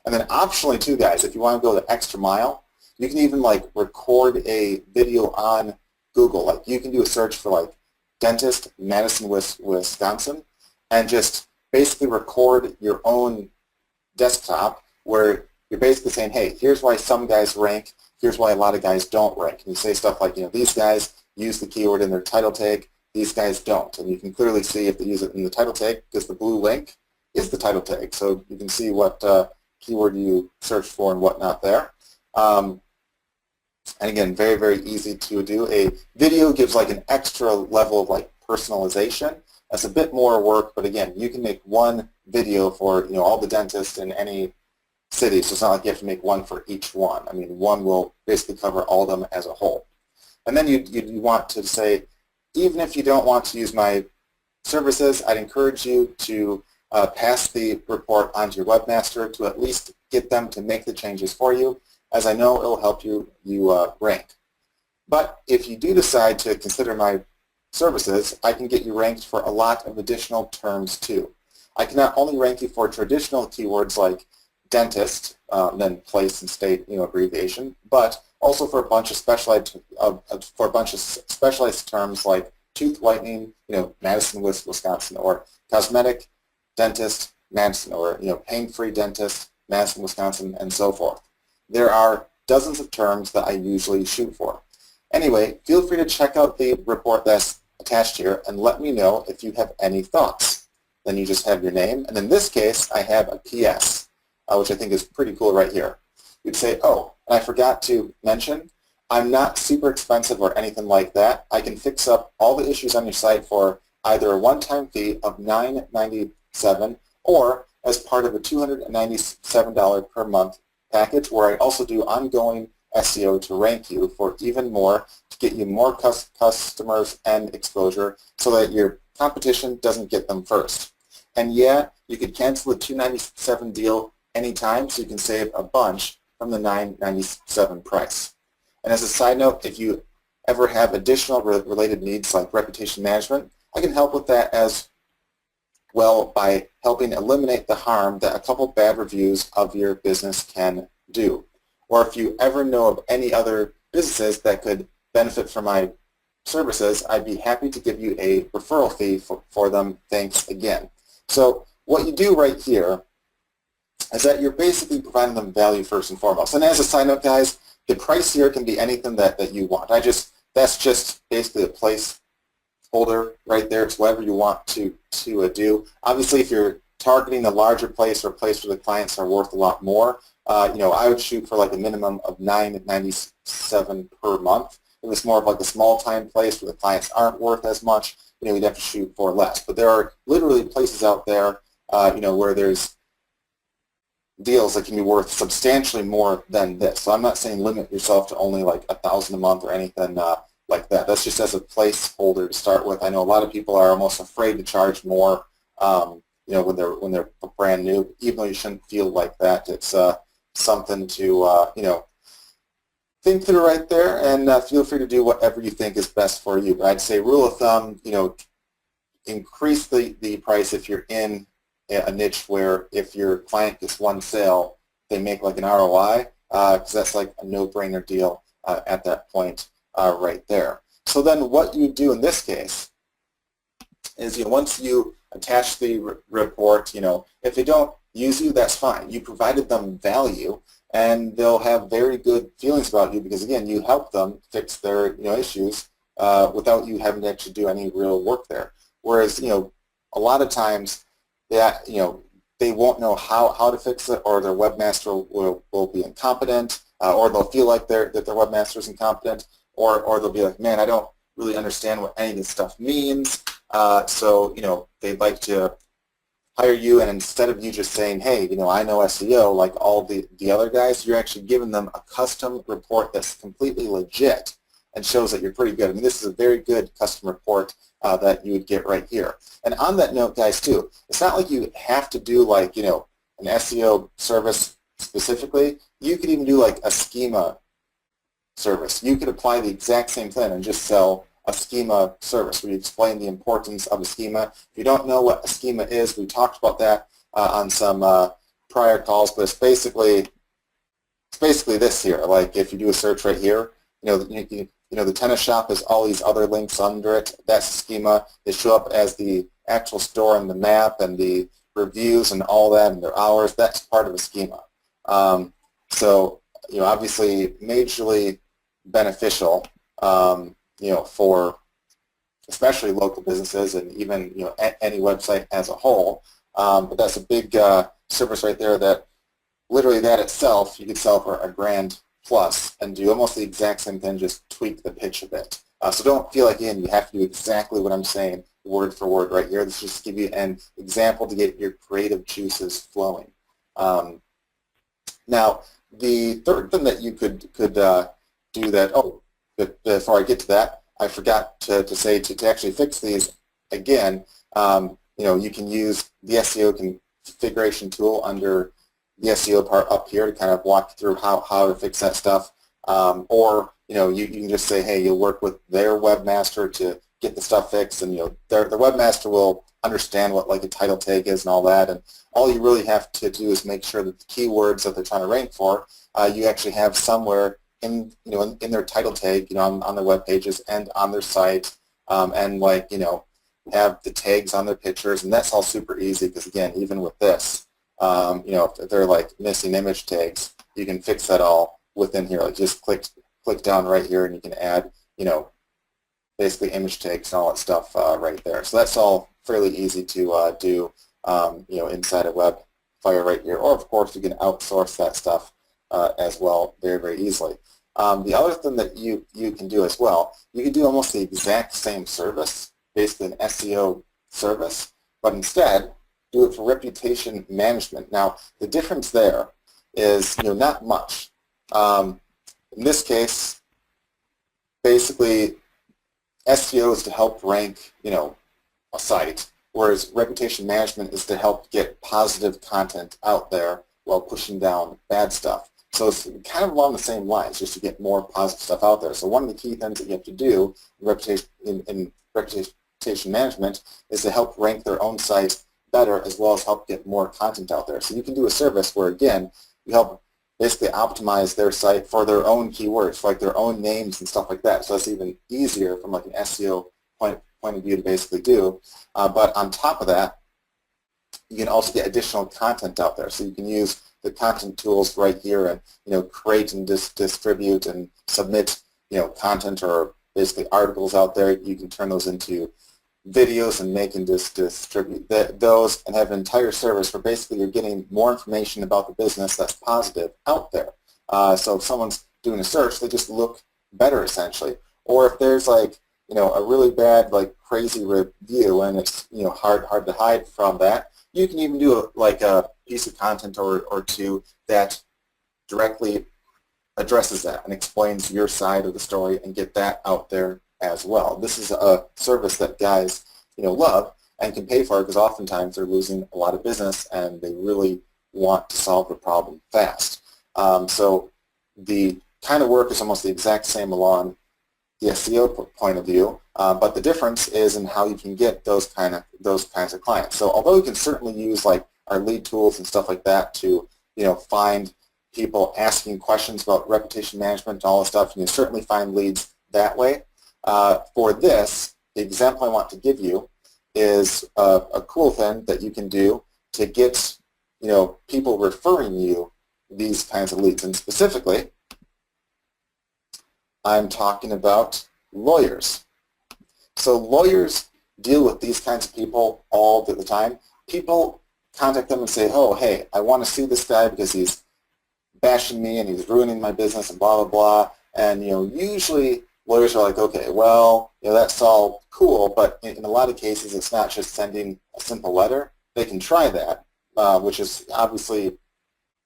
And then optionally too, guys, if you want to go the extra mile, you can even like record a video on Google. Like you can do a search for like dentist, Madison, Wisconsin, and just basically record your own desktop where you're basically saying, hey, here's why some guys rank, here's why a lot of guys don't rank. And you say stuff like, these guys use the keyword in their title tag, these guys don't. And you can clearly see if they use it in the title tag because the blue link is the title tag. So you can see what keyword you search for and whatnot there. And again, very, very easy to do. A video gives like an extra level of like personalization. That's a bit more work, but again, you can make one video for all the dentists in any city, so it's not like you have to make one for each one. I mean, one will basically cover all of them as a whole. And then you want to say, even if you don't want to use my services, I'd encourage you to pass the report on to your webmaster to at least get them to make the changes for you, as I know it'll help you rank. But if you do decide to consider my services, I can get you ranked for a lot of additional terms too. I can not only rank you for traditional keywords like dentist, then place and state abbreviation, but also for a bunch of specialized terms like tooth whitening, Madison, Wisconsin, or cosmetic dentist, Madison, or pain-free dentist, Madison, Wisconsin, and so forth. There are dozens of terms that I usually shoot for. Anyway, feel free to check out the report that's attached here and let me know if you have any thoughts. Then you just have your name, and in this case, I have a PS, which I think is pretty cool right here. You'd say, oh, and I forgot to mention, I'm not super expensive or anything like that. I can fix up all the issues on your site for either a one-time fee of $9.97 or as part of a $297 per month package, where I also do ongoing SEO to rank you for even more, to get you more customers and exposure so that your competition doesn't get them first. And yeah, you could cancel the $297 deal anytime, so you can save a bunch from the $9.97 price. And as a side note, if you ever have additional related needs like reputation management, I can help with that as well by helping eliminate the harm that a couple bad reviews of your business can do. Or if you ever know of any other businesses that could benefit from my services, I'd be happy to give you a referral fee for them. Thanks again. So what you do right here is that you're basically providing them value first and foremost. And as a side note, guys, the price here can be anything that you want. That's just basically a placeholder right there. It's whatever you want to do. Obviously, if you're targeting a larger place or a place where the clients are worth a lot more, I would shoot for like a minimum of $9.97 per month. If it's more of like a small-time place where the clients aren't worth as much, you'd have to shoot for less. But there are literally places out there, where there's deals that can be worth substantially more than this. So I'm not saying limit yourself to only like $1,000 a month or anything like that. That's just as a placeholder to start with. I know a lot of people are almost afraid to charge more, when they're brand new. Even though you shouldn't feel like that, it's something to think through right there, and feel free to do whatever you think is best for you. But I'd say rule of thumb, increase the price if you're in a niche where if your client gets one sale, they make like an ROI, because that's like a no-brainer deal at that point right there. So then what you do in this case is, once you attach the report, if they don't use you, that's fine. You provided them value, and they'll have very good feelings about you because, again, you help them fix their issues without you having to actually do any real work there. Whereas, a lot of times that, they won't know how to fix it, or their webmaster will be incompetent, or they'll feel like that their webmaster is incompetent, or they'll be like, man, I don't really understand what any of this stuff means. So, they'd like to hire you, and instead of you just saying, hey, I know SEO like all the other guys, you're actually giving them a custom report that's completely legit and shows that you're pretty good. I mean, this is a very good custom report that you would get right here. And on that note, guys, too, it's not like you have to do like, an SEO service specifically. You could even do like a schema service. You could apply the exact same thing and just sell a schema service where you explain the importance of a schema. If you don't know what a schema is, we talked about that on some prior calls, but it's basically this here. Like if you do a search right here, the tennis shop has all these other links under it. That's a schema. They show up as the actual store and the map and the reviews and all that and their hours. That's part of a schema. So, obviously majorly beneficial, for especially local businesses and even, any website as a whole. But that's a big service right there that literally that itself, you could sell for $1,000 plus and do almost the exact same thing, just tweak the pitch a bit. So don't feel like, again, you have to do exactly what I'm saying word for word right here. This is just to give you an example to get your creative juices flowing. Now, the third thing that you could do that, but before I get to that, I forgot to say to actually fix these again, you can use the SEO configuration tool under the SEO part up here to kind of walk through how to fix that stuff. Or you can just say, hey, you'll work with their webmaster to get the stuff fixed, and their webmaster will understand what like a title tag is and all that. And all you really have to do is make sure that the keywords that they're trying to rank for, you actually have somewhere in their title tag, on their web pages and on their site, and have the tags on their pictures, and that's all super easy because again, even with this, if they're like missing image tags, you can fix that all within here. Like just click down right here, and you can add, basically image tags and all that stuff right there. So that's all fairly easy to do, inside of Webfire right here. Or of course, you can outsource that stuff as well very, very easily. The other thing that you can do as well, you can do almost the exact same service, basically an SEO service, but instead do it for reputation management. Now, the difference there is not much. In this case, basically, SEO is to help rank a site, whereas reputation management is to help get positive content out there while pushing down bad stuff. So it's kind of along the same lines, just to get more positive stuff out there. So one of the key things that you have to do in reputation management is to help rank their own site better, as well as help get more content out there. So you can do a service where, again, you help basically optimize their site for their own keywords, like their own names and stuff like that. So that's even easier from like an SEO point of view to basically do. But on top of that, you can also get additional content out there. So you can use the content tools right here and create and distribute and submit content or basically articles out there. You can turn those into videos and make and distribute those, and have an entire service where basically you're getting more information about the business that's positive out there. So if someone's doing a search, they just look better essentially. Or if there's like a really bad like crazy review and it's hard to hide from that, you can even do a piece of content or two that directly addresses that and explains your side of the story and get that out there as well. This is a service that guys love and can pay for because oftentimes they're losing a lot of business and they really want to solve the problem fast. So the kind of work is almost the exact same along the SEO point of view, but the difference is in how you can get those kinds of clients. So although you can certainly use like our lead tools and stuff like that to find people asking questions about reputation management and all this stuff, and you certainly find leads that way. For this, the example I want to give you is a cool thing that you can do to get people referring you these kinds of leads. And specifically, I'm talking about lawyers. So lawyers deal with these kinds of people all the time. People contact them and say, oh, hey, I want to sue this guy because he's bashing me and he's ruining my business and blah, blah, blah. And usually lawyers are like, okay, well, that's all cool, but in a lot of cases, it's not just sending a simple letter. They can try that, which is obviously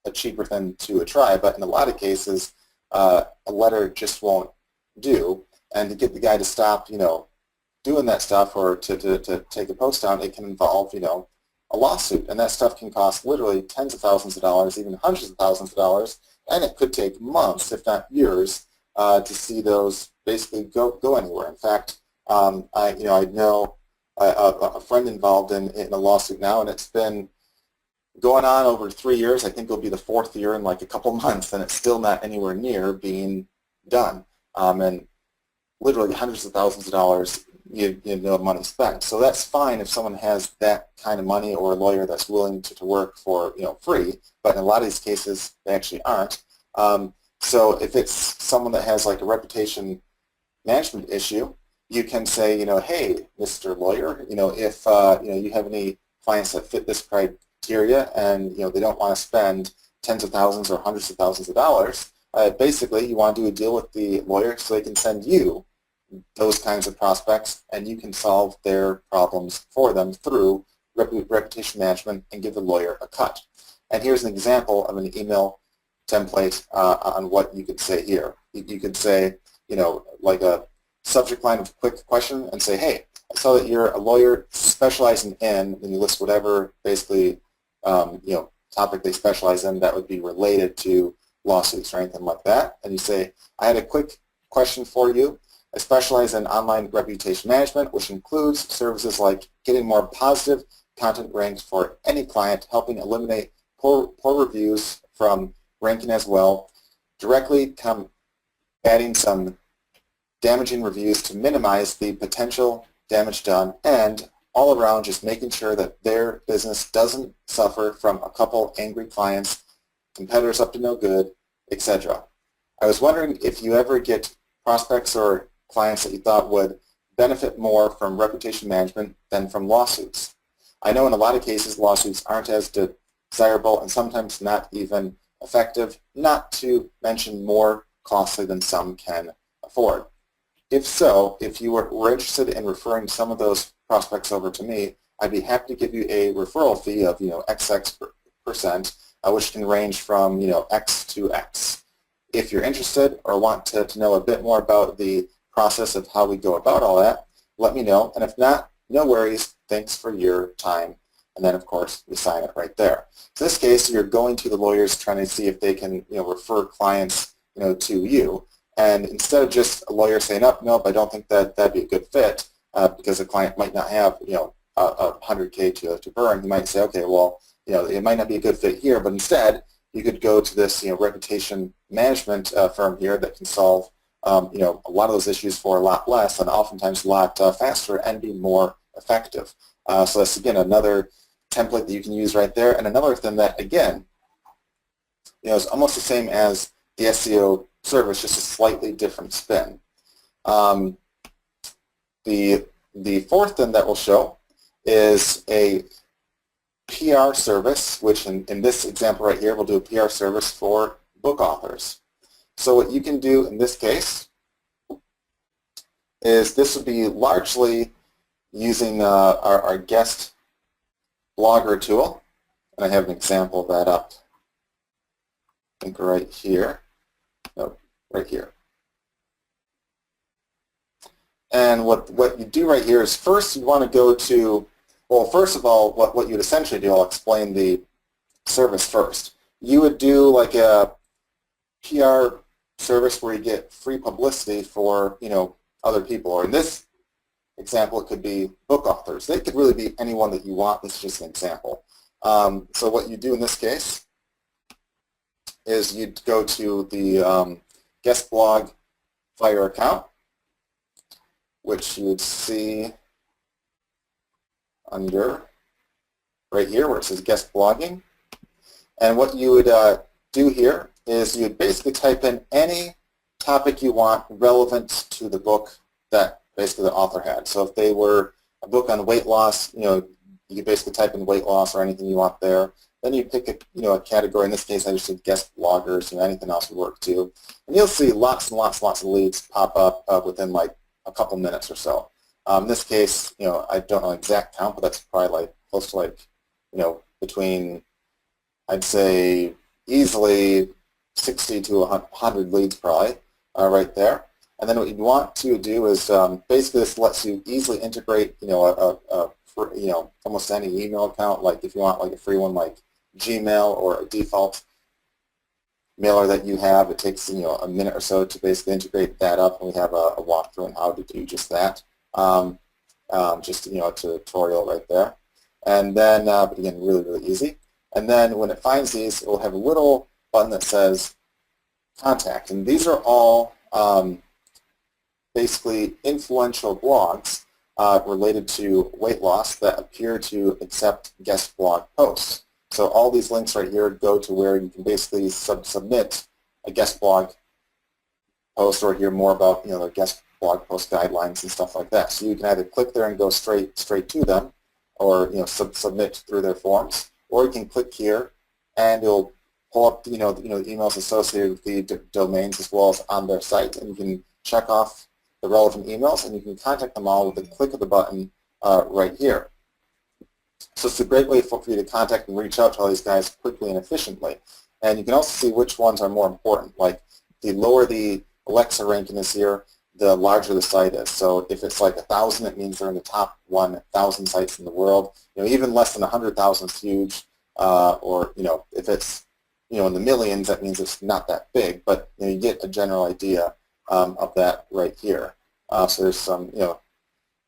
a cheaper thing to try, but in a lot of cases, a letter just won't do. And to get the guy to stop, doing that stuff or to take a post down, it can involve, a lawsuit. And that stuff can cost literally tens of thousands of dollars, even hundreds of thousands of dollars, and it could take months, if not years, to see those basically go anywhere. In fact, I know a friend involved in a lawsuit now, and it's been going on over 3 years. I think it'll be the fourth year in like a couple months, and it's still not anywhere near being done. And literally hundreds of thousands of dollars, money spent. So that's fine if someone has that kind of money or a lawyer that's willing to work for free. But in a lot of these cases, they actually aren't. So if it's someone that has like a reputation management issue, you can say, hey, Mr. Lawyer, if you have any clients that fit this criteria and they don't want to spend tens of thousands or hundreds of thousands of dollars, basically you want to do a deal with the lawyer so they can send you those kinds of prospects and you can solve their problems for them through reputation management and give the lawyer a cut. And here's an example of an email template on what you could say here. You could say, like a subject line of quick question and say, hey, I saw that you're a lawyer specializing in, and you list whatever basically, topic they specialize in that would be related to lawsuits or anything like that. And you say, I had a quick question for you. I specialize in online reputation management, which includes services like getting more positive content ranked for any client, helping eliminate poor reviews from ranking as well, directly adding some damaging reviews to minimize the potential damage done, and all around just making sure that their business doesn't suffer from a couple angry clients, competitors up to no good, etc. I was wondering if you ever get prospects or clients that you thought would benefit more from reputation management than from lawsuits. I know in a lot of cases lawsuits aren't as desirable and sometimes not even effective, not to mention more costly than some can afford. If so, if you were interested in referring some of those prospects over to me, I'd be happy to give you a referral fee of XX%, which can range from X to X. If you're interested or want to know a bit more about the process of how we go about all that, let me know. And if not, no worries. Thanks for your time. And then, of course, we sign it right there. So in this case, you're going to the lawyers trying to see if they can refer clients to you. And instead of just a lawyer saying, oh, nope, I don't think that'd be a good fit because the client might not have $100K to burn, you might say, okay, well, it might not be a good fit here, but instead you could go to this reputation management firm here that can solve a lot of those issues for a lot less and oftentimes a lot faster and be more effective. So that's, again, another template that you can use right there. And another thing that, again, is almost the same as the SEO service, just a slightly different spin. The fourth thing that we'll show is a PR service, which in this example right here, we'll do a PR service for book authors. So what you can do in this case is this would be largely using our guest blogger tool, and I have an example of that up, I think right here. No, right here. And what you do right here is first you want to go to, well, first of all, what you'd essentially do, I'll explain the service first. You would do like a PR service where you get free publicity for, other people. Or in this example, it could be book authors. They could really be anyone that you want. This is just an example. So what you do in this case is you'd go to the guest blog Webfire account, which you would see under right here where it says guest blogging. And what you would do here is you'd basically type in any topic you want relevant to the book that basically the author had. So if they were a book on weight loss, you could basically type in weight loss or anything you want there. Then you pick a category. In this case, I just did guest bloggers. Anything else would work too. And you'll see lots and lots of leads pop up within like a couple minutes or so. In this case, I don't know exact count, but that's probably like close to like, between, I'd say easily 60 to 100 leads probably right there. And then what you'd want to do is basically this lets you easily integrate, almost any email account. Like if you want like a free one like Gmail or a default mailer that you have, it takes a minute or so to basically integrate that up, and we have a walkthrough on how to do just that. Just a tutorial right there. And then, but again, really easy. And then when it finds these, it will have a little button that says contact, and these are all basically influential blogs related to weight loss that appear to accept guest blog posts. So all these links right here go to where you can basically submit a guest blog post or hear more about their guest blog post guidelines and stuff like that. So you can either click there and go straight to them, or submit through their forms, or you can click here and it'll pull up, the emails associated with the domains as well as on their site, and you can check off the relevant emails, and you can contact them all with a click of the button right here. So it's a great way for you to contact and reach out to all these guys quickly and efficiently. And you can also see which ones are more important. Like the lower the Alexa ranking is here, the larger the site is. So if it's like 1,000, it means they're in the top 1,000 sites in the world. Even less than 100,000 is huge. Or if it's in the millions, that means it's not that big. But you get a general idea of that right here. So there's some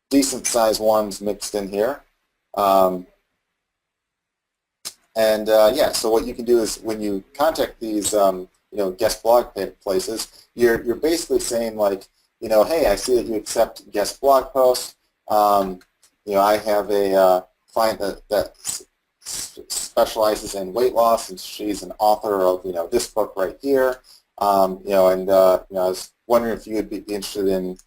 decent sized ones mixed in here. Yeah, so what you can do is when you contact these guest blog places, you're basically saying like, hey, I see that you accept guest blog posts. I have a client that specializes in weight loss, and she's an author of this book right here. I was wondering if you would be interested in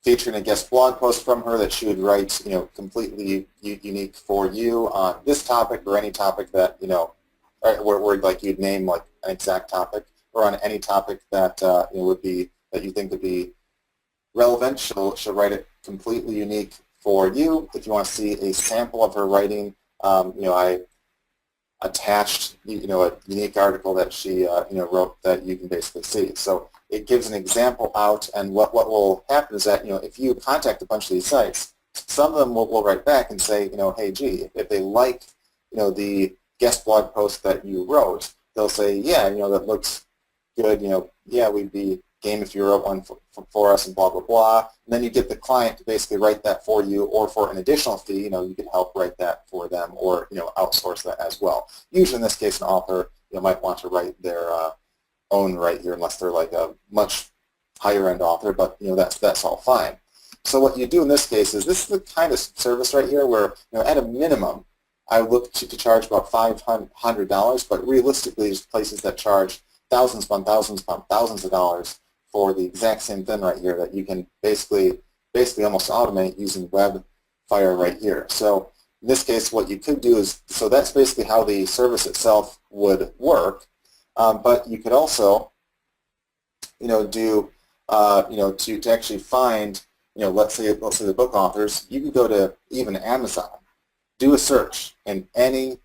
featuring a guest blog post from her that she would write, completely unique for you on this topic or any topic that, where like you'd name like an exact topic, or on any topic that would be that you think would be relevant. She'll write it completely unique for you. If you want to see a sample of her writing, I attached a unique article that she wrote that you can basically see. So it gives an example out, and what will happen is that if you contact a bunch of these sites, some of them will write back and say, hey, gee, if they like the guest blog post that you wrote, they'll say, yeah, that looks good, yeah, we'd be game if you wrote one for us, and blah, blah, blah. And then you get the client to basically write that for you, or for an additional fee, you can help write that for them, or outsource that as well. Usually in this case, an author might want to write their own right here, unless they're like a much higher end author, but that's all fine. So what you do in this case is, this is the kind of service right here where at a minimum I look to charge about $500, but realistically there's places that charge thousands upon thousands upon thousands of dollars for the exact same thing right here that you can basically almost automate using Webfire right here. So in this case, what you could do is, so that's basically how the service itself would work. But you could also, do, to actually find, let's say the book authors, you can go to even Amazon, do a search in any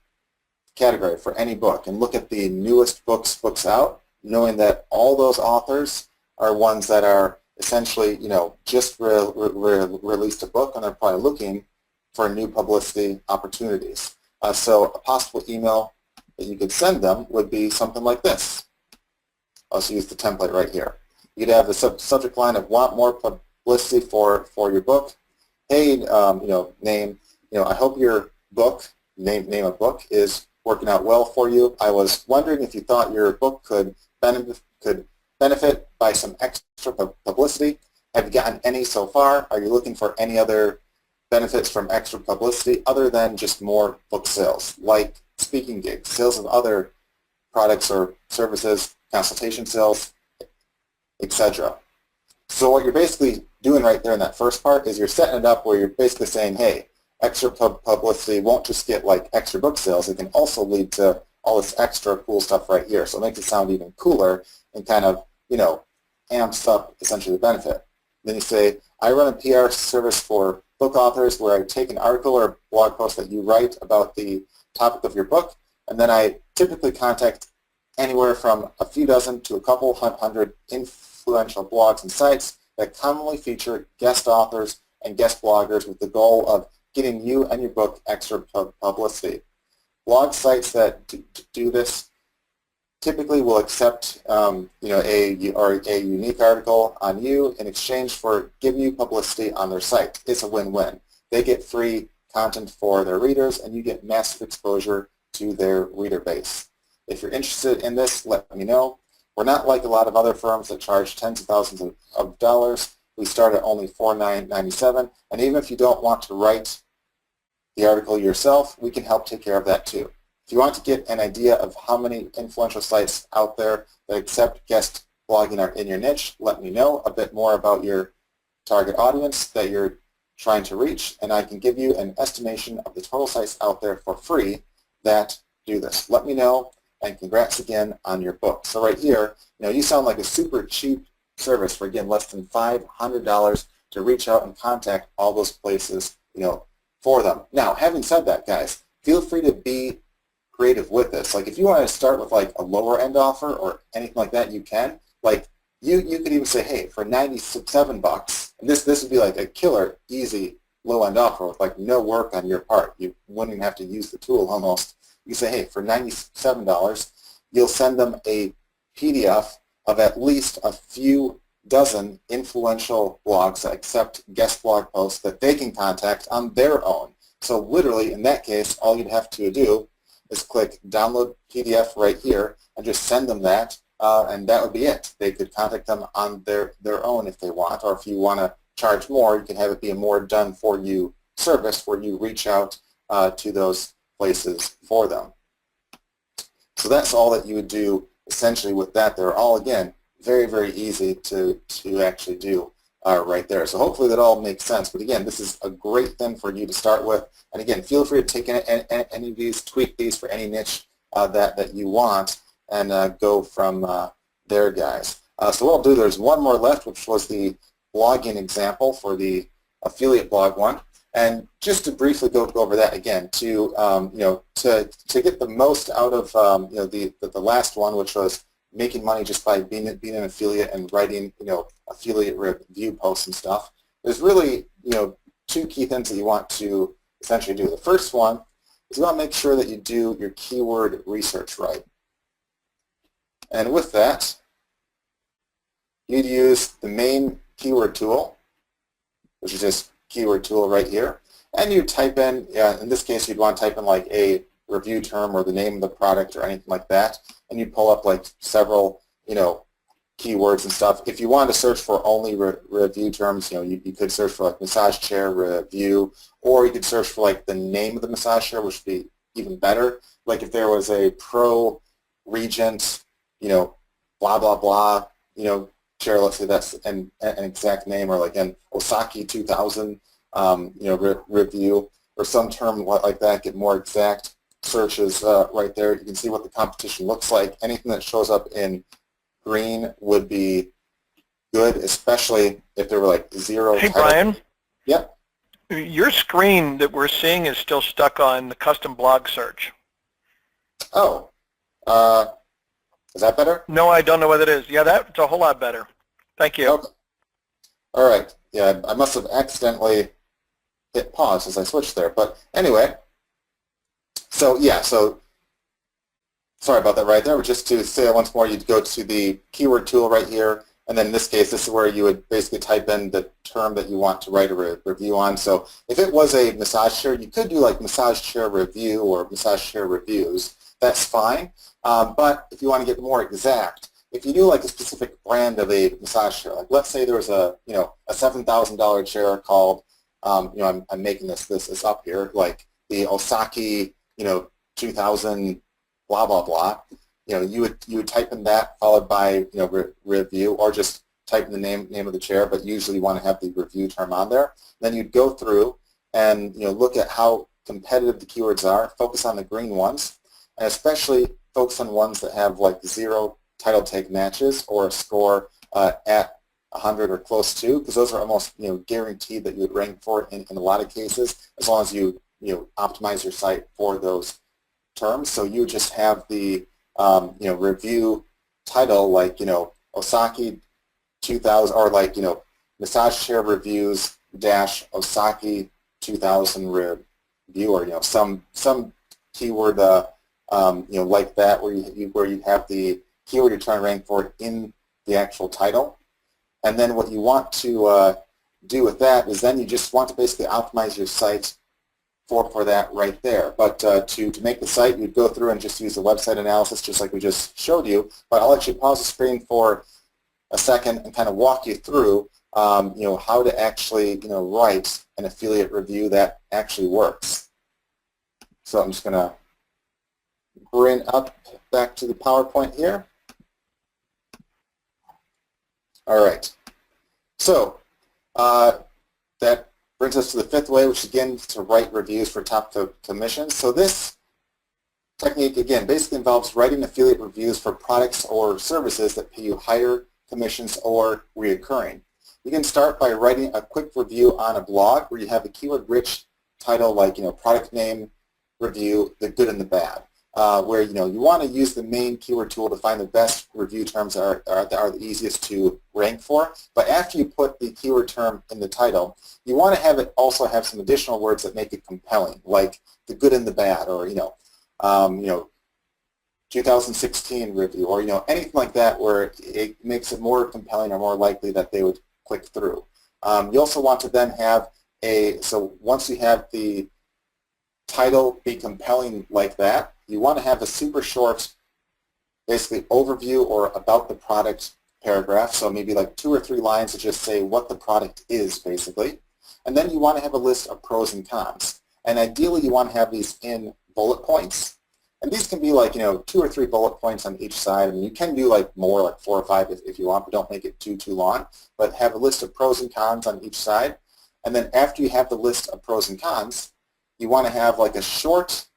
category for any book, and look at the newest books out, knowing that all those authors are ones that are essentially, just released a book, and they're probably looking for new publicity opportunities. So a possible email that you could send them would be something like this. I'll just use the template right here. You'd have the subject line of "Want more publicity for your book." Hey, name. I hope your book, name a book, is working out well for you. I was wondering if you thought your book could benefit by some extra publicity. Have you gotten any so far? Are you looking for any other benefits from extra publicity other than just more book sales, like speaking gigs, sales of other products or services, consultation sales, etc. So what you're basically doing right there in that first part is you're setting it up where you're basically saying, hey, extra publicity won't just get like extra book sales, it can also lead to all this extra cool stuff right here. So it makes it sound even cooler and kind of, amps up essentially the benefit. Then you say, I run a PR service for book authors where I take an article or blog post that you write about the topic of your book, and then I typically contact anywhere from a few dozen to a couple hundred influential blogs and sites that commonly feature guest authors and guest bloggers with the goal of getting you and your book extra publicity. Blog sites that do this typically will accept a unique article on you in exchange for giving you publicity on their site. It's a win-win. They get free content for their readers, and you get massive exposure to their reader base. If you're interested in this, let me know. We're not like a lot of other firms that charge tens of thousands of dollars. We start at only $4.97, and even if you don't want to write the article yourself, we can help take care of that too. If you want to get an idea of how many influential sites out there that accept guest blogging are in your niche, let me know a bit more about your target audience that you're trying to reach, and I can give you an estimation of the total sites out there for free that do this. Let me know, and congrats again on your book. So right here, you sound like a super cheap service for, again, less than $500 to reach out and contact all those places, for them. Now, having said that, guys, feel free to be creative with this. Like if you want to start with like a lower end offer or anything like that, you can. Like you could even say, hey, for $97, and this would be like a killer, easy, low end offer with like no work on your part. You wouldn't even have to use the tool almost. You say, hey, for $97, you'll send them a PDF of at least a few dozen influential blogs that accept guest blog posts that they can contact on their own. So literally, in that case, all you'd have to do is click download PDF right here and just send them that, and that would be it. They could contact them on their own if they want, or if you want to charge more, you can have it be a more done-for-you service where you reach out to those places for them. So that's all that you would do essentially with that. They're all, again, very, very easy to actually do right there. So hopefully that all makes sense. But again, this is a great thing for you to start with. And again, feel free to take any of these, tweak these for any niche that you want, and go from there, guys. So what I'll do, there's one more left, which was the blogging example for the affiliate blog one. And just to briefly go over that again, to get the most out of the last one, which was making money just by being an affiliate and writing affiliate review posts and stuff. There's really two key things that you want to essentially do. The first one is you want to make sure that you do your keyword research right. And with that, you'd use the main keyword tool, which is this keyword tool right here, and you type in this case you'd want to type in like a review term or the name of the product or anything like that, and you pull up like several keywords and stuff. If you wanted to search for only review terms, you could search for like massage chair review, or you could search for like the name of the massage chair, which would be even better. Like if there was a Pro Regent, blah blah blah, chair, let's say that's an exact name, or like an Osaki 2000 review, or some term like that, get more exact searches right there. You can see what the competition looks like. Anything that shows up in green would be good, especially if there were like zero. Hey, Brian. Yep. Your screen that we're seeing is still stuck on the custom blog search. Oh. Is that better? No, I don't know what it is. Yeah, that's a whole lot better. Thank you. Okay. All right. Yeah, I must have accidentally hit pause as I switched there. But anyway, so yeah, so sorry about that right there. But just to say that once more, you'd go to the keyword tool right here, and then in this case, this is where you would basically type in the term that you want to write a review on. So if it was a massage chair, you could do like massage chair review or massage chair reviews. That's fine. But if you want to get more exact, if you do like a specific brand of a massage chair, like let's say there was a a $7,000 chair called I'm making this up here, like the Osaki 2000 blah blah blah. You would type in that followed by review, or just type in the name of the chair, but usually you want to have the review term on there. Then you'd go through and look at how competitive the keywords are, focus on the green ones, and especially focus on ones that have like 0 title tag matches or a score at 100 or close to, because those are almost guaranteed that you would rank for in a lot of cases, as long as you optimize your site for those terms. So you just have the review title like Osaki 2000, or like massage chair reviews dash Osaki 2000 review, or some keyword like that, where you have the keyword you're trying to rank for in the actual title. And then what you want to do with that is then you just want to basically optimize your site for that right there. But to make the site, you'd go through and just use the website analysis just like we just showed you. But I'll actually pause the screen for a second and kind of walk you through how to actually write an affiliate review that actually works. So I'm just going to bring up back to the PowerPoint here. All right. So that brings us to the fifth way, which again is to write reviews for top commissions. So this technique, again, basically involves writing affiliate reviews for products or services that pay you higher commissions or reoccurring. You can start by writing a quick review on a blog where you have a keyword-rich title like, product name, review, the good and the bad, where, you want to use the main keyword tool to find the best review terms that are the easiest to rank for. But after you put the keyword term in the title, you want to have it also have some additional words that make it compelling, like the good and the bad, or, 2016 review, or, anything like that where it makes it more compelling or more likely that they would click through. You also want to then have so once you have the title be compelling like that, you want to have a super short, basically overview or about the product paragraph, so maybe like 2 or 3 lines to just say what the product is, basically. And then you want to have a list of pros and cons. And ideally you want to have these in bullet points. And these can be like, 2 or 3 bullet points on each side. I mean, you can do like more, like 4 or 5 if you want, but don't make it too long. But have a list of pros and cons on each side. And then after you have the list of pros and cons, you want to have like a short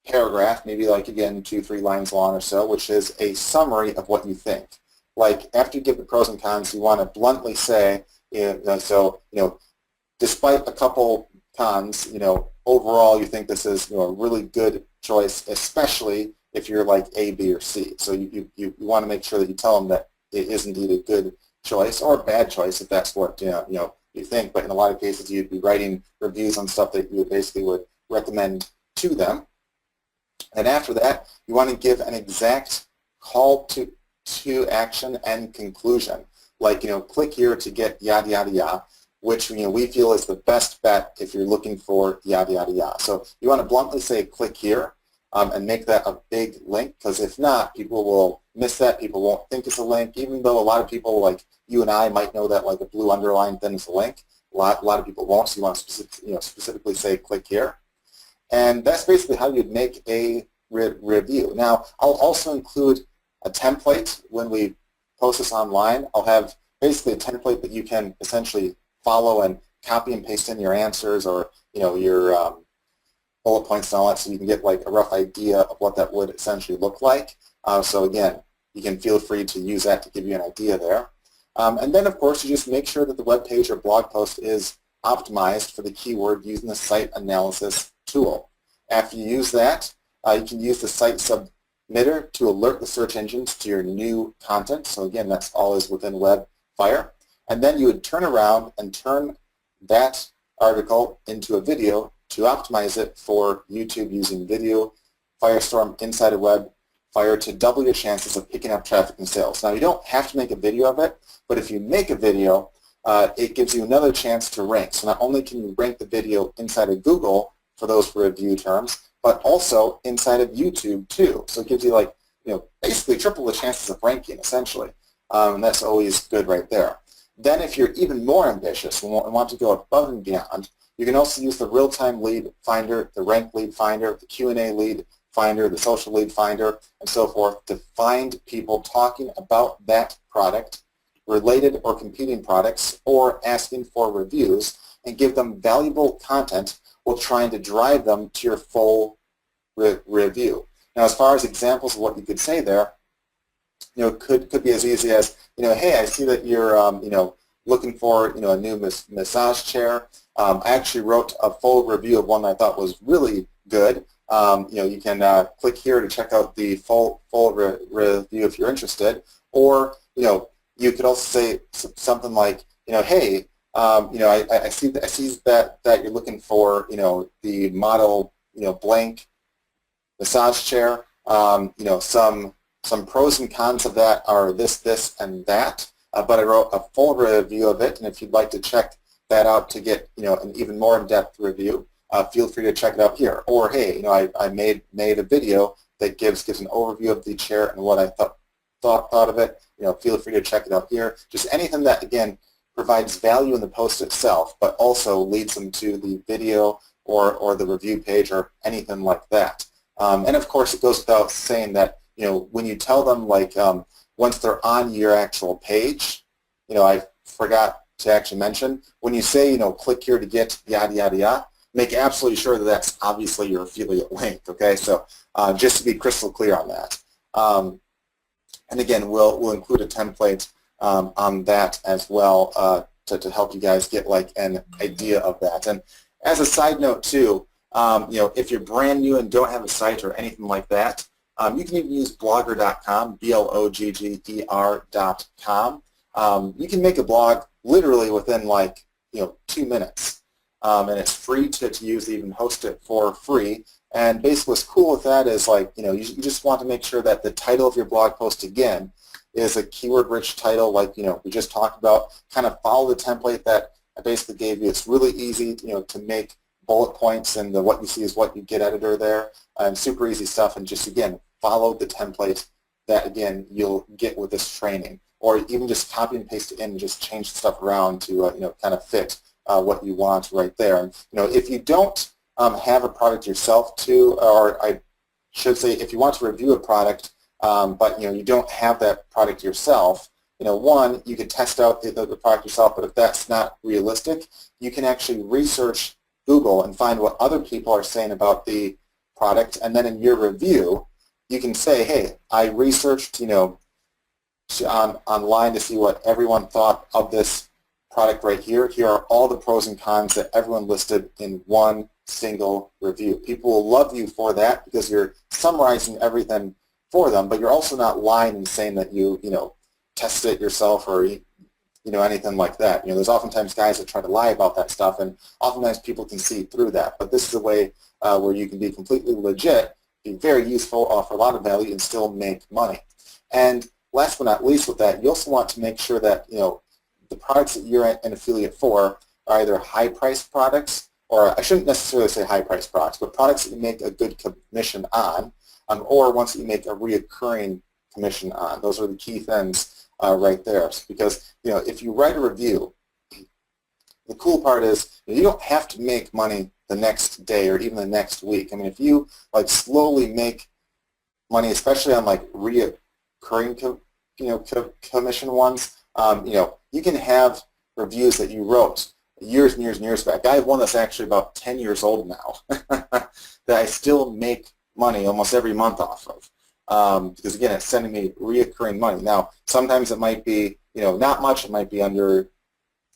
paragraph, maybe like, again, 2 or 3 lines long or so, which is a summary of what you think. Like after you give the pros and cons, you want to bluntly say, despite a couple cons, overall you think this is a really good choice, especially if you're like A, B, or C. So you want to make sure that you tell them that it is indeed a good choice or a bad choice if that's what you think. But in a lot of cases, you'd be writing reviews on stuff that you basically would recommend to them. And after that, you want to give an exact call to action and conclusion, like click here to get yada yada yada, which we feel is the best bet if you're looking for yada yada yada. So you want to bluntly say click here and make that a big link, because if not, people will miss that. People won't think it's a link, even though a lot of people like you and I might know that like a blue underline then is a link. A lot of people won't, so you want to specifically say click here. And that's basically how you'd make a review. Now, I'll also include a template when we post this online. I'll have basically a template that you can essentially follow and copy and paste in your answers or your bullet points and all that, so you can get like a rough idea of what that would essentially look like. So again, you can feel free to use that to give you an idea there. And then of course you just make sure that the web page or blog post is optimized for the keyword using the site analysis tool. After you use that, you can use the site submitter to alert the search engines to your new content. So again, that's always within Webfire. And then you would turn around and turn that article into a video to optimize it for YouTube using Video Firestorm inside of Webfire to double your chances of picking up traffic and sales. Now, you don't have to make a video of it, but if you make a video, it gives you another chance to rank. So not only can you rank the video inside of Google for those review terms, but also inside of YouTube too. So it gives you like, basically triple the chances of ranking essentially. And that's always good right there. Then if you're even more ambitious and want to go above and beyond, you can also use the real-time lead finder, the rank lead finder, the Q&A lead finder, the social lead finder, and so forth to find people talking about that product, related or competing products, or asking for reviews, and give them valuable content while trying to drive them to your full review. Now, as far as examples of what you could say there, could be as easy as, hey, I see that you're, looking for, a new massage chair. I actually wrote a full review of one that I thought was really good. You can click here to check out the full review if you're interested. Or, you could also say something like, hey, I see that you're looking for, the model, blank massage chair. Some pros and cons of that are this, and that. But I wrote a full review of it, and if you'd like to check that out to get, an even more in-depth review, feel free to check it out here. Or hey, I made a video that gives an overview of the chair and what I thought of it. Feel free to check it out here. Just anything that again provides value in the post itself, but also leads them to the video or the review page or anything like that. And of course, it goes without saying that when you tell them like once they're on your actual page, I forgot to actually mention when you say click here to get yada yada yada. make absolutely sure that that's obviously your affiliate link, okay? So just to be crystal clear on that. And again, we'll include a template on that as well to help you guys get like an idea of that. And as a side note too, if you're brand new and don't have a site or anything like that, you can even use blogger.com, blogger.com. You can make a blog literally within like 2 minutes, and it's free to use. They even host it for free. And basically what's cool with that is like, you just want to make sure that the title of your blog post, again, is a keyword-rich title like, we just talked about. Kind of follow the template that I basically gave you. It's really easy, to make bullet points, and the what you see is what you get editor there, and super easy stuff. And just, again, follow the template that, again, you'll get with this training. Or even just copy and paste it in and just change stuff around to, kind of fit what you want right there. And, if you don't have a product yourself too, or I should say if you want to review a product, but you don't have that product yourself, one, you could test out the product yourself, but if that's not realistic, you can actually research Google and find what other people are saying about the product, and then in your review, you can say, hey, I researched, online to see what everyone thought of this product right here. Here are all the pros and cons that everyone listed in one single review. People will love you for that because you're summarizing everything for them, but you're also not lying and saying that you tested it yourself or anything like that. There's oftentimes guys that try to lie about that stuff, and oftentimes people can see through that. But this is a way where you can be completely legit, be very useful, offer a lot of value, and still make money. And last but not least with that, you also want to make sure that the products that you're an affiliate for are either high-priced products, or I shouldn't necessarily say high-priced products, but products that you make a good commission on, or ones that you make a reoccurring commission on. Those are the key things right there. Because if you write a review, the cool part is you don't have to make money the next day or even the next week. I mean, if you like slowly make money, especially on like reoccurring commission ones, you can have reviews that you wrote years and years and years back. I have one that's actually about 10 years old now that I still make money almost every month off of, because again, it's sending me reoccurring money. Now, sometimes it might be not much. It might be under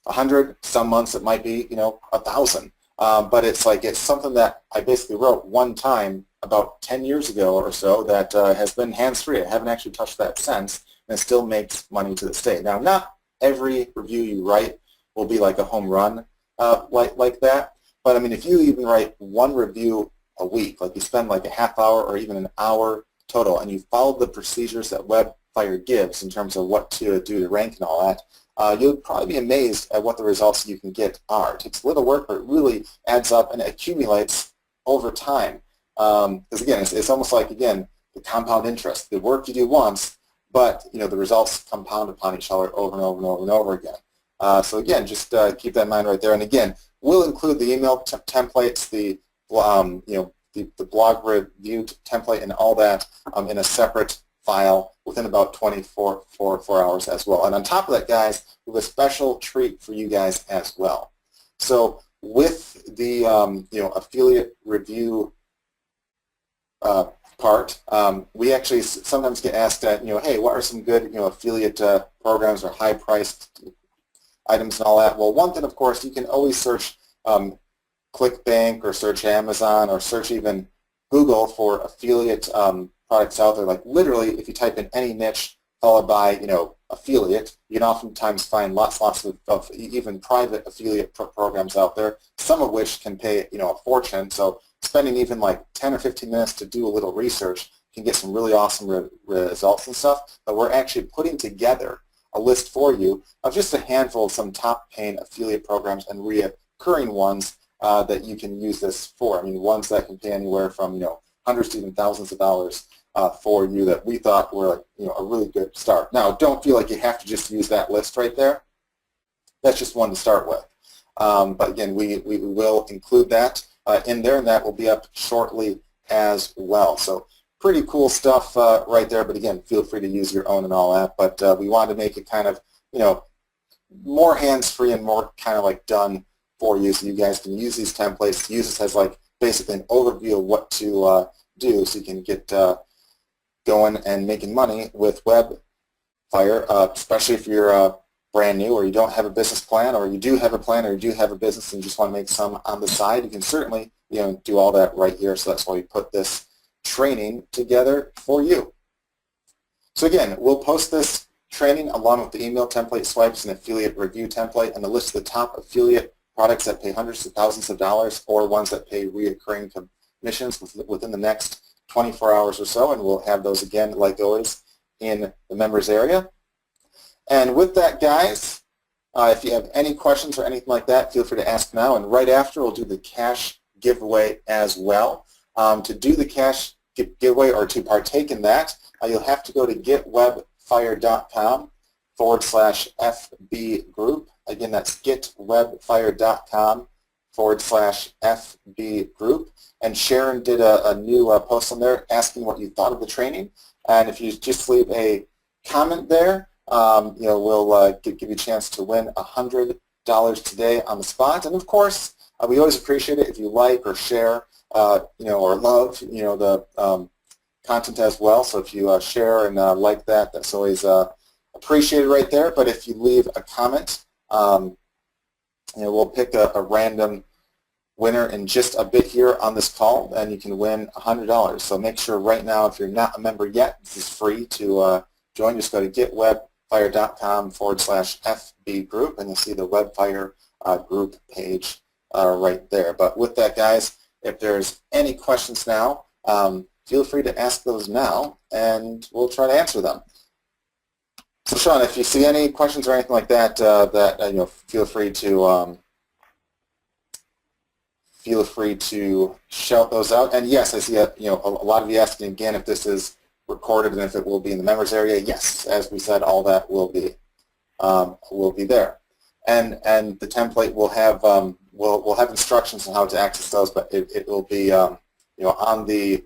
100. Some months it might be 1,000. But it's something that I basically wrote one time about 10 years ago or so that has been hands-free. I haven't actually touched that since, and it still makes money to this day. Now, not every review you write will be like a home run like that, but I mean, if you even write one review a week, like you spend like a half hour or even an hour total, and you follow the procedures that Webfire gives in terms of what to do to rank and all that, you'll probably be amazed at what the results you can get are. It takes a little work, but it really adds up and it accumulates over time. Because again, it's almost like, again, the compound interest. The work you do once, but the results compound upon each other over and over and over and over again. So again, just keep that in mind right there. And again, we'll include the email templates, the blog review template, and all that in a separate file within about 24 hours as well. And on top of that, guys, we have a special treat for you guys as well. So with the affiliate review part, we actually sometimes get asked that, hey, what are some good affiliate programs or high-priced items and all that? Well, one thing, of course, you can always search ClickBank or search Amazon or search even Google for affiliate products out there. Like literally, if you type in any niche followed by affiliate, you can oftentimes find lots of even private affiliate programs out there, some of which can pay a fortune. So spending even like 10 or 15 minutes to do a little research can get some really awesome results and stuff. But we're actually putting together a list for you of just a handful of some top paying affiliate programs and reoccurring ones that you can use this for. I mean, ones that can pay anywhere from hundreds to even thousands of dollars for you that we thought were a really good start. Now, don't feel like you have to just use that list right there. That's just one to start with. But again, we will include that in there, and that will be up shortly as well. So pretty cool stuff right there. But again, feel free to use your own and all that. But we wanted to make it kind of more hands-free and more kind of like done for you, so you guys can use these templates, use this as like basically an overview of what to do, so you can get going and making money with Webfire, especially if you're brand new, or you don't have a business plan, or you do have a plan, or you do have a business and you just want to make some on the side. You can certainly do all that right here. So that's why we put this training together for you. So again, we'll post this training along with the email template swipes and affiliate review template, and a list of the top affiliate products that pay hundreds of thousands of dollars, or ones that pay reoccurring commissions within the next 24 hours or so, and we'll have those again, like always, in the members area. And with that, guys, if you have any questions or anything like that, feel free to ask now. And right after, we'll do the cash giveaway as well. To do the cash giveaway, or to partake in that, you'll have to go to getwebfire.com/FB group. Again, that's getwebfire.com/FB group. And Sharon did a new post on there asking what you thought of the training. And if you just leave a comment there, we'll give you a chance to win $100 today on the spot. And of course, we always appreciate it if you like or share, or love, the content as well. So if you share and like that, that's always appreciated right there. But if you leave a comment, we'll pick a random winner in just a bit here on this call, and you can win $100. So make sure right now, if you're not a member yet, this is free to join. Just go to getwebfire.com/FB group, and you'll see the Webfire group page right there. But with that, guys, if there's any questions now, feel free to ask those now, and we'll try to answer them. So Sean, if you see any questions or anything like that, feel free to shout those out. And yes, I see a lot of you asking again if this is recorded and if it will be in the members area. Yes, as we said, all that will be there. And the template will have we'll have instructions on how to access those, but it will be on the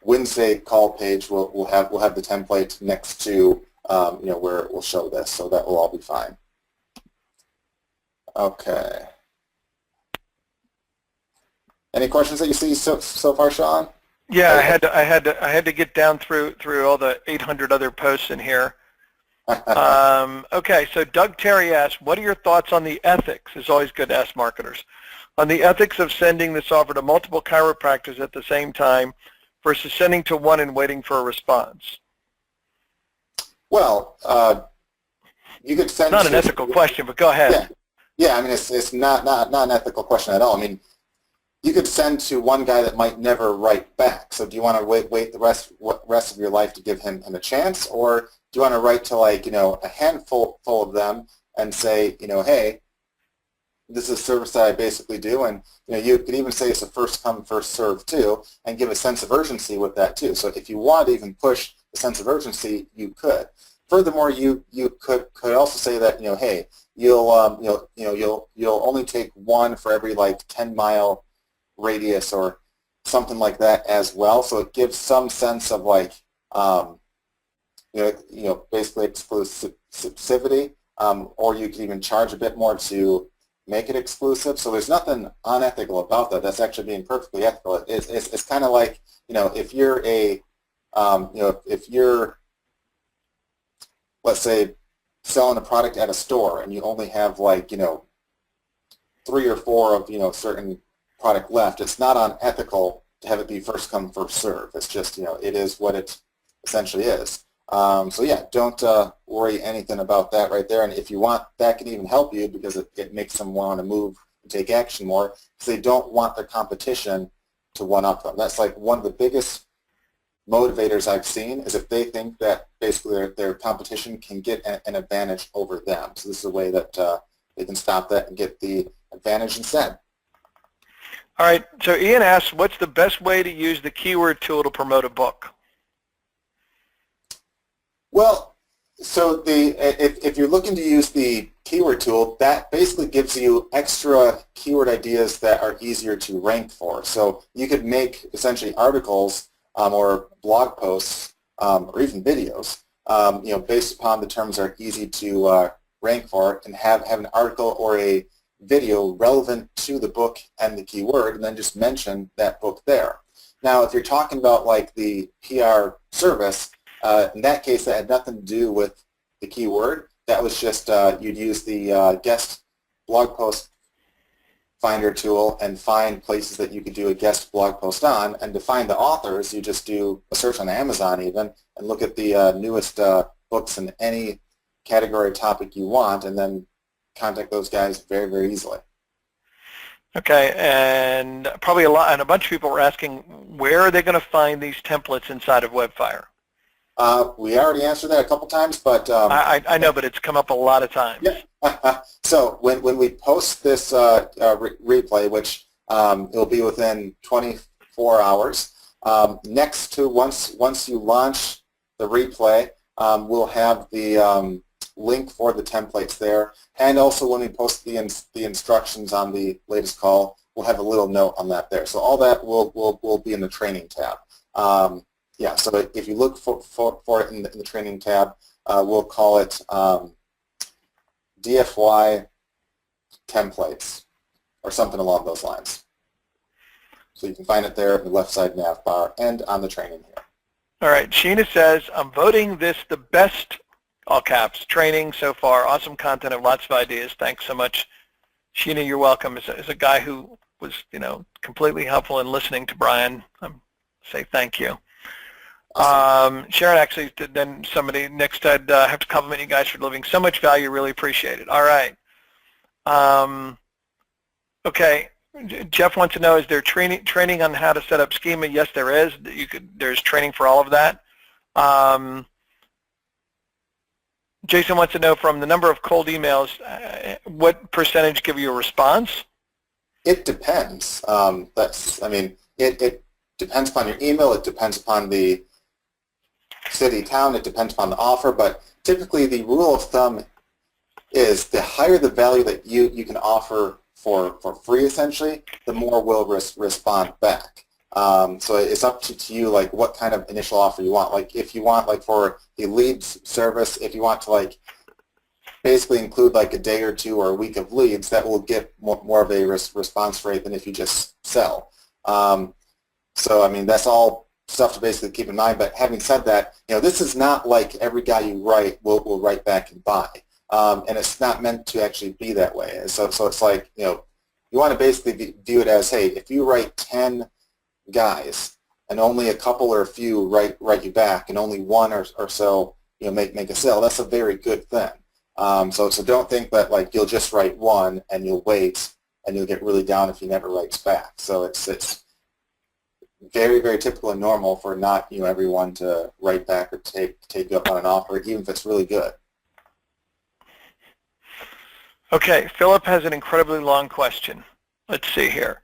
Wednesday call page. We'll have the template next to where we'll show this, so that will all be fine. Okay. Any questions that you see so far, Sean? Yeah, I had to get down through all the 800 other posts in here. Okay, so Doug Terry asks, what are your thoughts on the ethics? It's always good to ask marketers. On the ethics of sending this offer to multiple chiropractors at the same time versus sending to one and waiting for a response? Well, you could send. Not an ethical question, but go ahead. Yeah. I mean, it's not an ethical question at all. I mean, you could send to one guy that might never write back. So do you want to wait the rest of your life to give him a chance, or do you want to write to a handful of them and say, hey, this is a service that I basically do, and you could even say it's a first come first serve too, and give a sense of urgency with that too. So if you want to even push the sense of urgency, you could. Furthermore, you could also say that hey, you'll only take one for every 10-mile radius or something like that as well. So it gives some sense of basically exclusivity, or you can even charge a bit more to make it exclusive. So there's nothing unethical about that. That's actually being perfectly ethical. It's kind of like if you're if you're, let's say, selling a product at a store and you only have 3 or 4 of certain product left, it's not unethical to have it be first come first serve. It's just it is what it essentially is. So yeah, don't worry anything about that right there. And if you want, that can even help you because it makes them want to move and take action more because they don't want their competition to one-up them. That's one of the biggest motivators I've seen is if they think that basically their competition can get an advantage over them. So this is a way that they can stop that and get the advantage instead. All right, so Ian asks, what's the best way to use the keyword tool to promote a book? Well, so if you're looking to use the keyword tool, that basically gives you extra keyword ideas that are easier to rank for. So you could make essentially articles or blog posts or even videos, based upon the terms that are easy to rank for and have an article or a video relevant to the book and the keyword, and then just mention that book there. Now, if you're talking about like the PR service, in that case, that had nothing to do with the keyword. That was just you'd use the guest blog post finder tool and find places that you could do a guest blog post on. And to find the authors, you just do a search on Amazon even and look at the newest books in any category or topic you want, and then contact those guys very, very easily. Okay, and probably a bunch of people were asking, where are they going to find these templates inside of Webfire? We already answered that a couple times, but I know, but it's come up a lot of times. Yeah. So when we post this replay, which it'll be within 24 hours, next to once you launch the replay, we'll have the link for the templates there, and also when we post the instructions on the latest call, we'll have a little note on that there. So all that will be in the training tab. Yeah, so if you look for it in the training tab, we'll call it DFY templates or something along those lines. So you can find it there in the left side nav bar and on the training here. All right, Sheena says, I'm voting this the best, all caps, training so far. Awesome content and lots of ideas. Thanks so much. Sheena, you're welcome. As a guy who was, completely helpful in listening to Brian, say thank you. Awesome. Sharon actually, then somebody next, I'd have to compliment you guys for delivering so much value. Really appreciate it. All right. Okay. Jeff wants to know, is there training on how to set up schema? Yes, there is. There's training for all of that. Jason wants to know, from the number of cold emails, what percentage give you a response? It depends. It depends upon your email. It depends upon the city, town. It depends upon the offer. But typically, the rule of thumb is the higher the value that you can offer for free, essentially, the more will respond back. So it's up to you, like what kind of initial offer you want. Like if you want, like for the leads service, if you want to like basically include like a day or two or a week of leads, that will get more of a response rate than if you just sell. So I mean, that's all stuff to basically keep in mind. But having said that, this is not like every guy you write will write back and buy. And it's not meant to actually be that way. So it's like, you want to basically view it as, hey, if you write 10 guys and only a couple or a few write you back and only one or so make a sale, that's a very good thing. So don't think that like you'll just write one and you'll wait and you'll get really down if he never writes back. So it's very, very typical and normal for not everyone to write back or take you up on an offer, even if it's really good. Okay, Philip has an incredibly long question. Let's see here.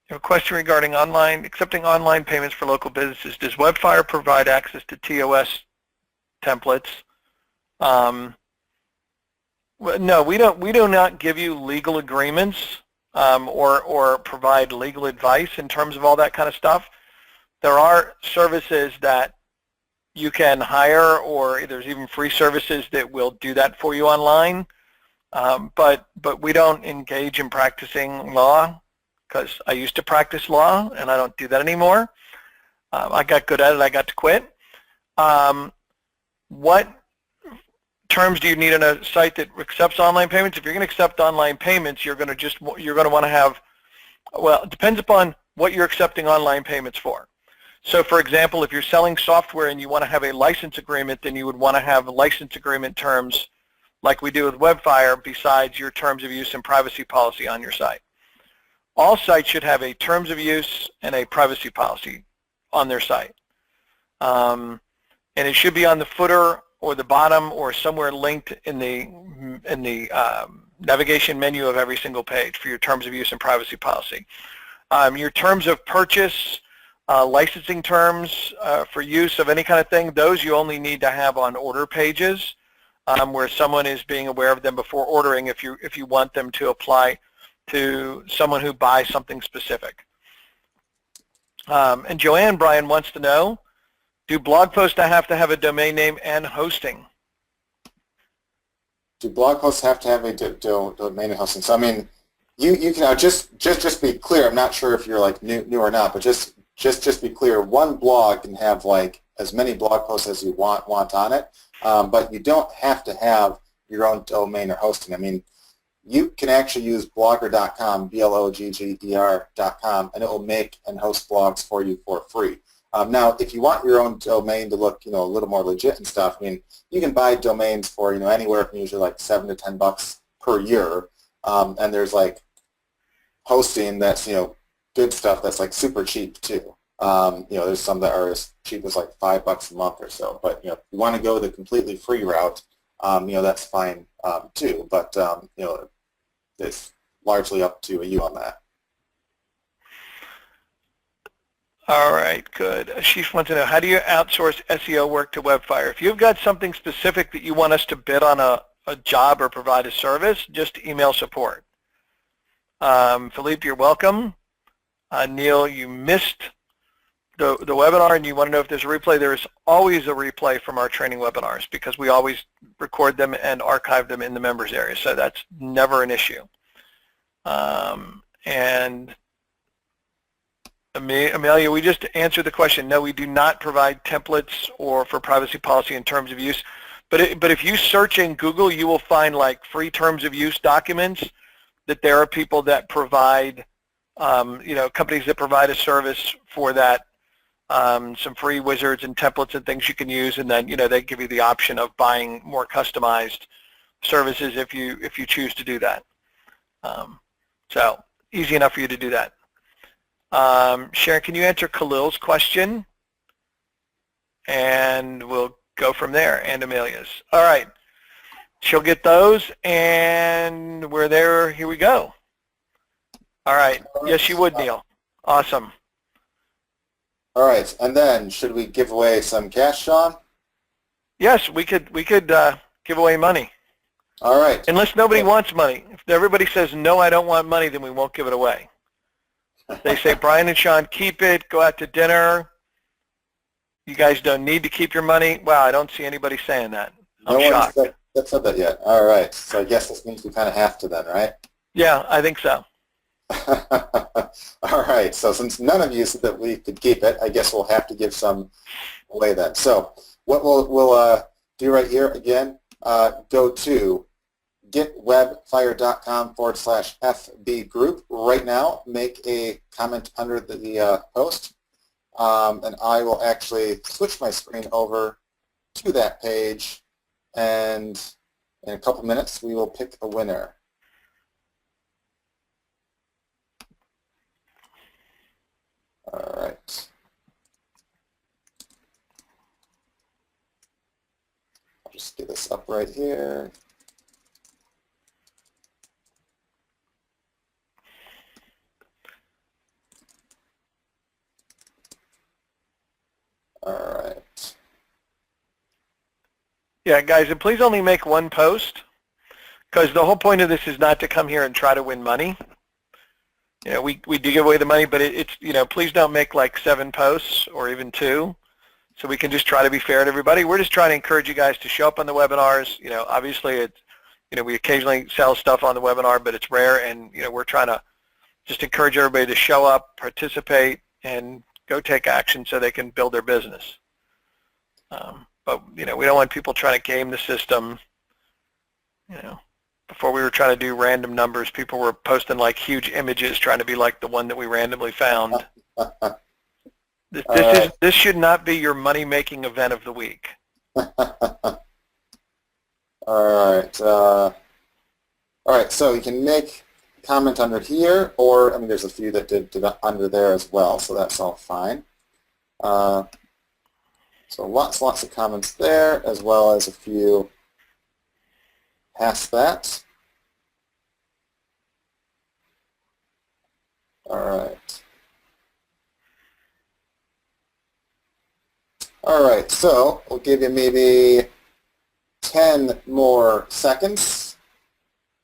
A question regarding accepting online payments for local businesses. Does Webfire provide access to TOS templates? No, we do not give you legal agreements or provide legal advice in terms of all that kind of stuff. There are services that you can hire, or there's even free services that will do that for you online. But we don't engage in practicing law, because I used to practice law and I don't do that anymore. I got good at it. I got to quit. What terms do you need on a site that accepts online payments? If you're going to accept online payments, you're going to want to have, well, it depends upon what you're accepting online payments for. So, for example, if you're selling software and you want to have a license agreement, then you would want to have license agreement terms like we do with Webfire, besides your terms of use and privacy policy on your site. All sites should have a terms of use and a privacy policy on their site. And it should be on the footer or the bottom or somewhere linked in the navigation menu of every single page for your terms of use and privacy policy. Your terms of purchase, licensing terms for use of any kind of thing, those you only need to have on order pages, where someone is being aware of them before ordering, if you want them to apply to someone who buys something specific. And Joanne Bryan wants to know, do blog posts have to have a domain name and hosting? do blog posts have to have a domain hosting? So I mean, you can just be clear. I'm not sure if you're like new or not, but just be clear. One blog can have like as many blog posts as you want on it, but you don't have to have your own domain or hosting. I mean, you can actually use blogger.com, blogger.com, and it will make and host blogs for you for free. Now, if you want your own domain to look, a little more legit and stuff, I mean, you can buy domains for, anywhere from usually like $7 to $10 per year, and there's like hosting that's, good stuff that's like super cheap too. There's some that are as cheap as like $5 a month or so. But if you want to go the completely free route, that's fine too. But it's largely up to you on that. All right, good. Ashish wants to know, how do you outsource SEO work to Webfire? If you've got something specific that you want us to bid on a job or provide a service, just email support. Philippe, you're welcome. Neil, you missed the webinar and you want to know if there's a replay. There's always a replay from our training webinars because we always record them and archive them in the members area, so that's never an issue. And Amelia, we just answered the question. No, we do not provide templates or for privacy policy in terms of use. But if you search in Google, you will find like free terms of use documents that there are people that provide, companies that provide a service for that, some free wizards and templates and things you can use, and then they give you the option of buying more customized services if you choose to do that. So easy enough for you to do that. Sharon, can you answer Khalil's question? And we'll go from there, and Amelia's. All right. She'll get those, and we're there. Here we go. All right. Yes, you would, Neil. Awesome. All right. And then, should we give away some cash, Sean? Yes, we could give away money. All right. Unless nobody wants money. If everybody says, no, I don't want money, then we won't give it away. They say, Brian and Sean, keep it, go out to dinner. You guys don't need to keep your money. Wow, I don't see anybody saying that. I'm shocked. No one said that yet. All right. So I guess this means we kind of have to then, right? Yeah, I think so. All right. So since none of you said that we could keep it, I guess we'll have to give some away then. So what we'll do right here, again, go to getwebfire.com/FB group right now. Make a comment under the post, and I will actually switch my screen over to that page, and in a couple minutes we will pick a winner. All right. I'll just get this up right here. All right. Yeah, guys, and please only make one post, because the whole point of this is not to come here and try to win money. We do give away the money, but it's please don't make like 7 posts or even 2, so we can just try to be fair to everybody. We're just trying to encourage you guys to show up on the webinars. Obviously it's we occasionally sell stuff on the webinar, but it's rare, and we're trying to just encourage everybody to show up, participate, and go take action so they can build their business. But we don't want people trying to game the system. Before we were trying to do random numbers, people were posting like huge images trying to be like the one that we randomly found. This should not be your money-making event of the week. All right, so you can make a comment under here, or, there's a few that did under there as well, so that's all fine. So lots of comments there, as well as a few past that. All right. All right, so we'll give you maybe 10 more seconds,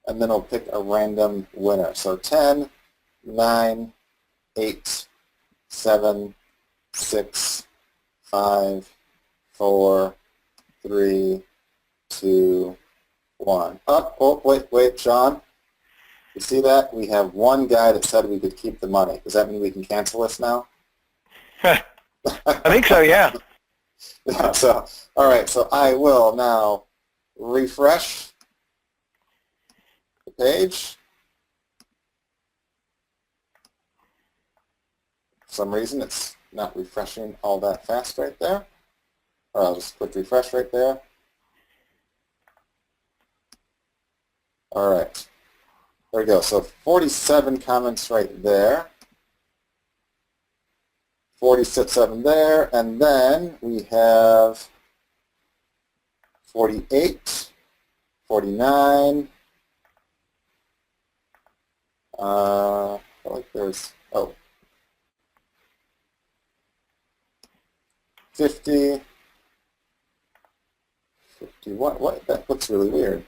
and then we'll pick a random winner. So 10, 9, 8, 7, 6, 5, 4, 3, 2, 1. Oh, wait, Sean. You see that? We have one guy that said we could keep the money. Does that mean we can cancel this now? I think so, yeah. Yeah, so, all right, so I will now refresh the page. For some reason, it's not refreshing all that fast right there. Or I'll just click refresh right there. All right, there we go. So 47 comments right there. 47 there, and then we have 48, 49. I feel like there's, 50, 51. What? That looks really weird.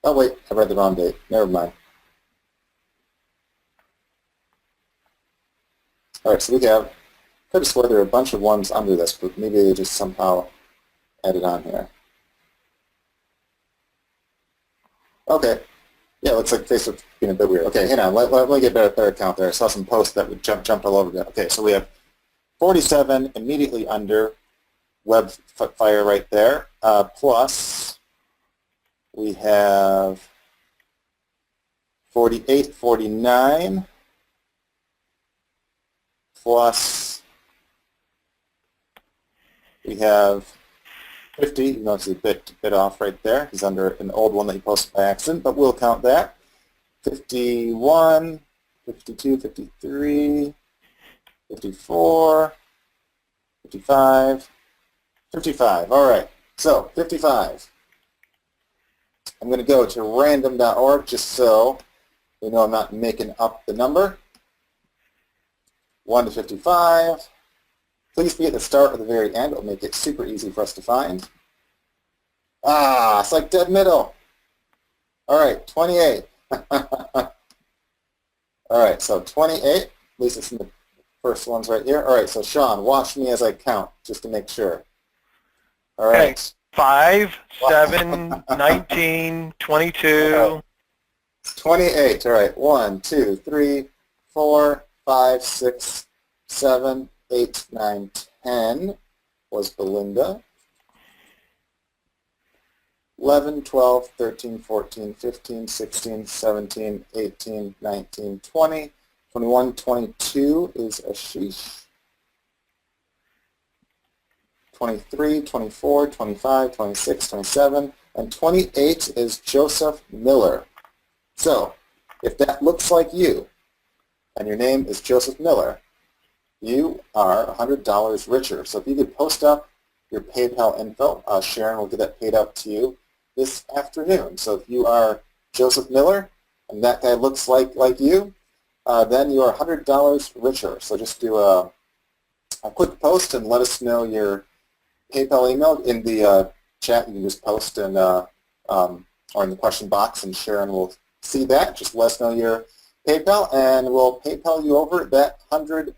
Oh, wait, I read the wrong date. Never mind. All right, so we have, could have sworn there are a bunch of ones under this, but maybe they just somehow added on here. Okay. Yeah, it looks like Facebook's being a bit weird. Okay, hang on. Let me get a better count there. I saw some posts that would jumped all over that. Okay, so we have 47 immediately under Webfire right there, plus we have 48, 49, plus we have 50, you know, it's a bit off right there. He's under an old one that he posted by accident, but we'll count that. 51, 52, 53, 54, 55, 55. All right, so 55. I'm going to go to random.org just so we know I'm not making up the number. 1 to 55. Please be at the start or the very end. It'll make it super easy for us to find. Ah, it's like dead middle. All right, 28. All right, so 28. At least it's in the first ones right here. All right, so Sean, watch me as I count just to make sure. All right. Okay. 5, 7, 19, 22. All right. 28. All right. 1, 2, 3, 4, 5, 6, 7, 8, 9, 10 was Belinda. 11, 12, 13, 14, 15, 16, 17, 18, 19, 20, 21, 22 is Ashish. 23, 24, 25, 26, 27, and 28 is Joseph Miller. So, if that looks like you, and your name is Joseph Miller, you are $100 richer. So if you could post up your PayPal info, Sharon will get that paid out to you this afternoon. So if you are Joseph Miller, and that guy looks like you, then you are $100 richer. So just do a quick post and let us know your PayPal email in the chat. You can just post in, or in the question box, and Sharon will see that. Just let us know your PayPal, and we'll PayPal you over that $100.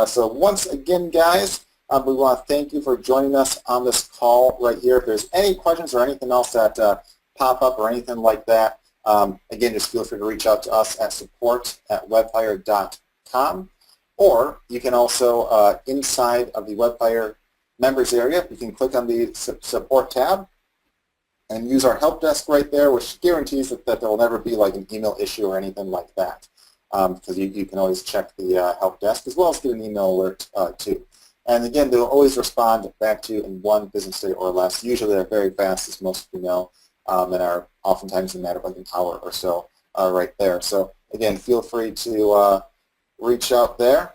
So once again, guys, we want to thank you for joining us on this call right here. If there's any questions or anything else that pop up or anything like that, again, just feel free to reach out to us at support@webfire.com, or you can also, inside of the Webfire members area, you can click on the support tab and use our help desk right there, which guarantees that there will never be like an email issue or anything like that, because you can always check the help desk as well as get an email alert too. And again, they'll always respond back to you in 1 business day or less. Usually they're very fast, as most of you know, and are oftentimes in a matter of like an hour or so right there. So again, feel free to reach out there.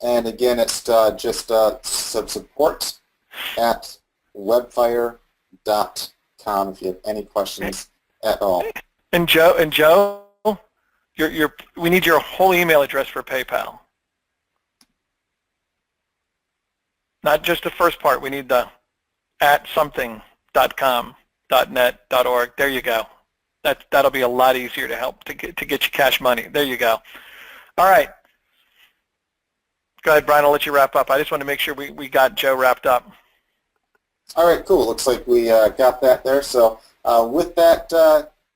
And again, it's just support@webfire.com if you have any questions at all. And Joe, we need your whole email address for PayPal. Not just the first part. We need the @something.com, .net, .org. There you go. That'll be a lot easier to help to get you cash money. There you go. All right. Go ahead, Brian. I'll let you wrap up. I just want to make sure we got Joe wrapped up. All right, cool. Looks like we got that there. So with that,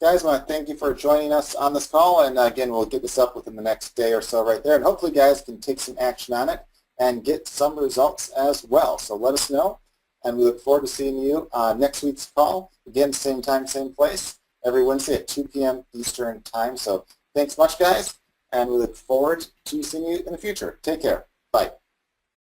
guys, I want to thank you for joining us on this call. And again, we'll get this up within the next day or so right there. And hopefully, guys can take some action on it and get some results as well. So let us know. And we look forward to seeing you on next week's call. Again, same time, same place, every Wednesday at 2 p.m. Eastern Time. So thanks much, guys. And we look forward to seeing you in the future. Take care. Bye.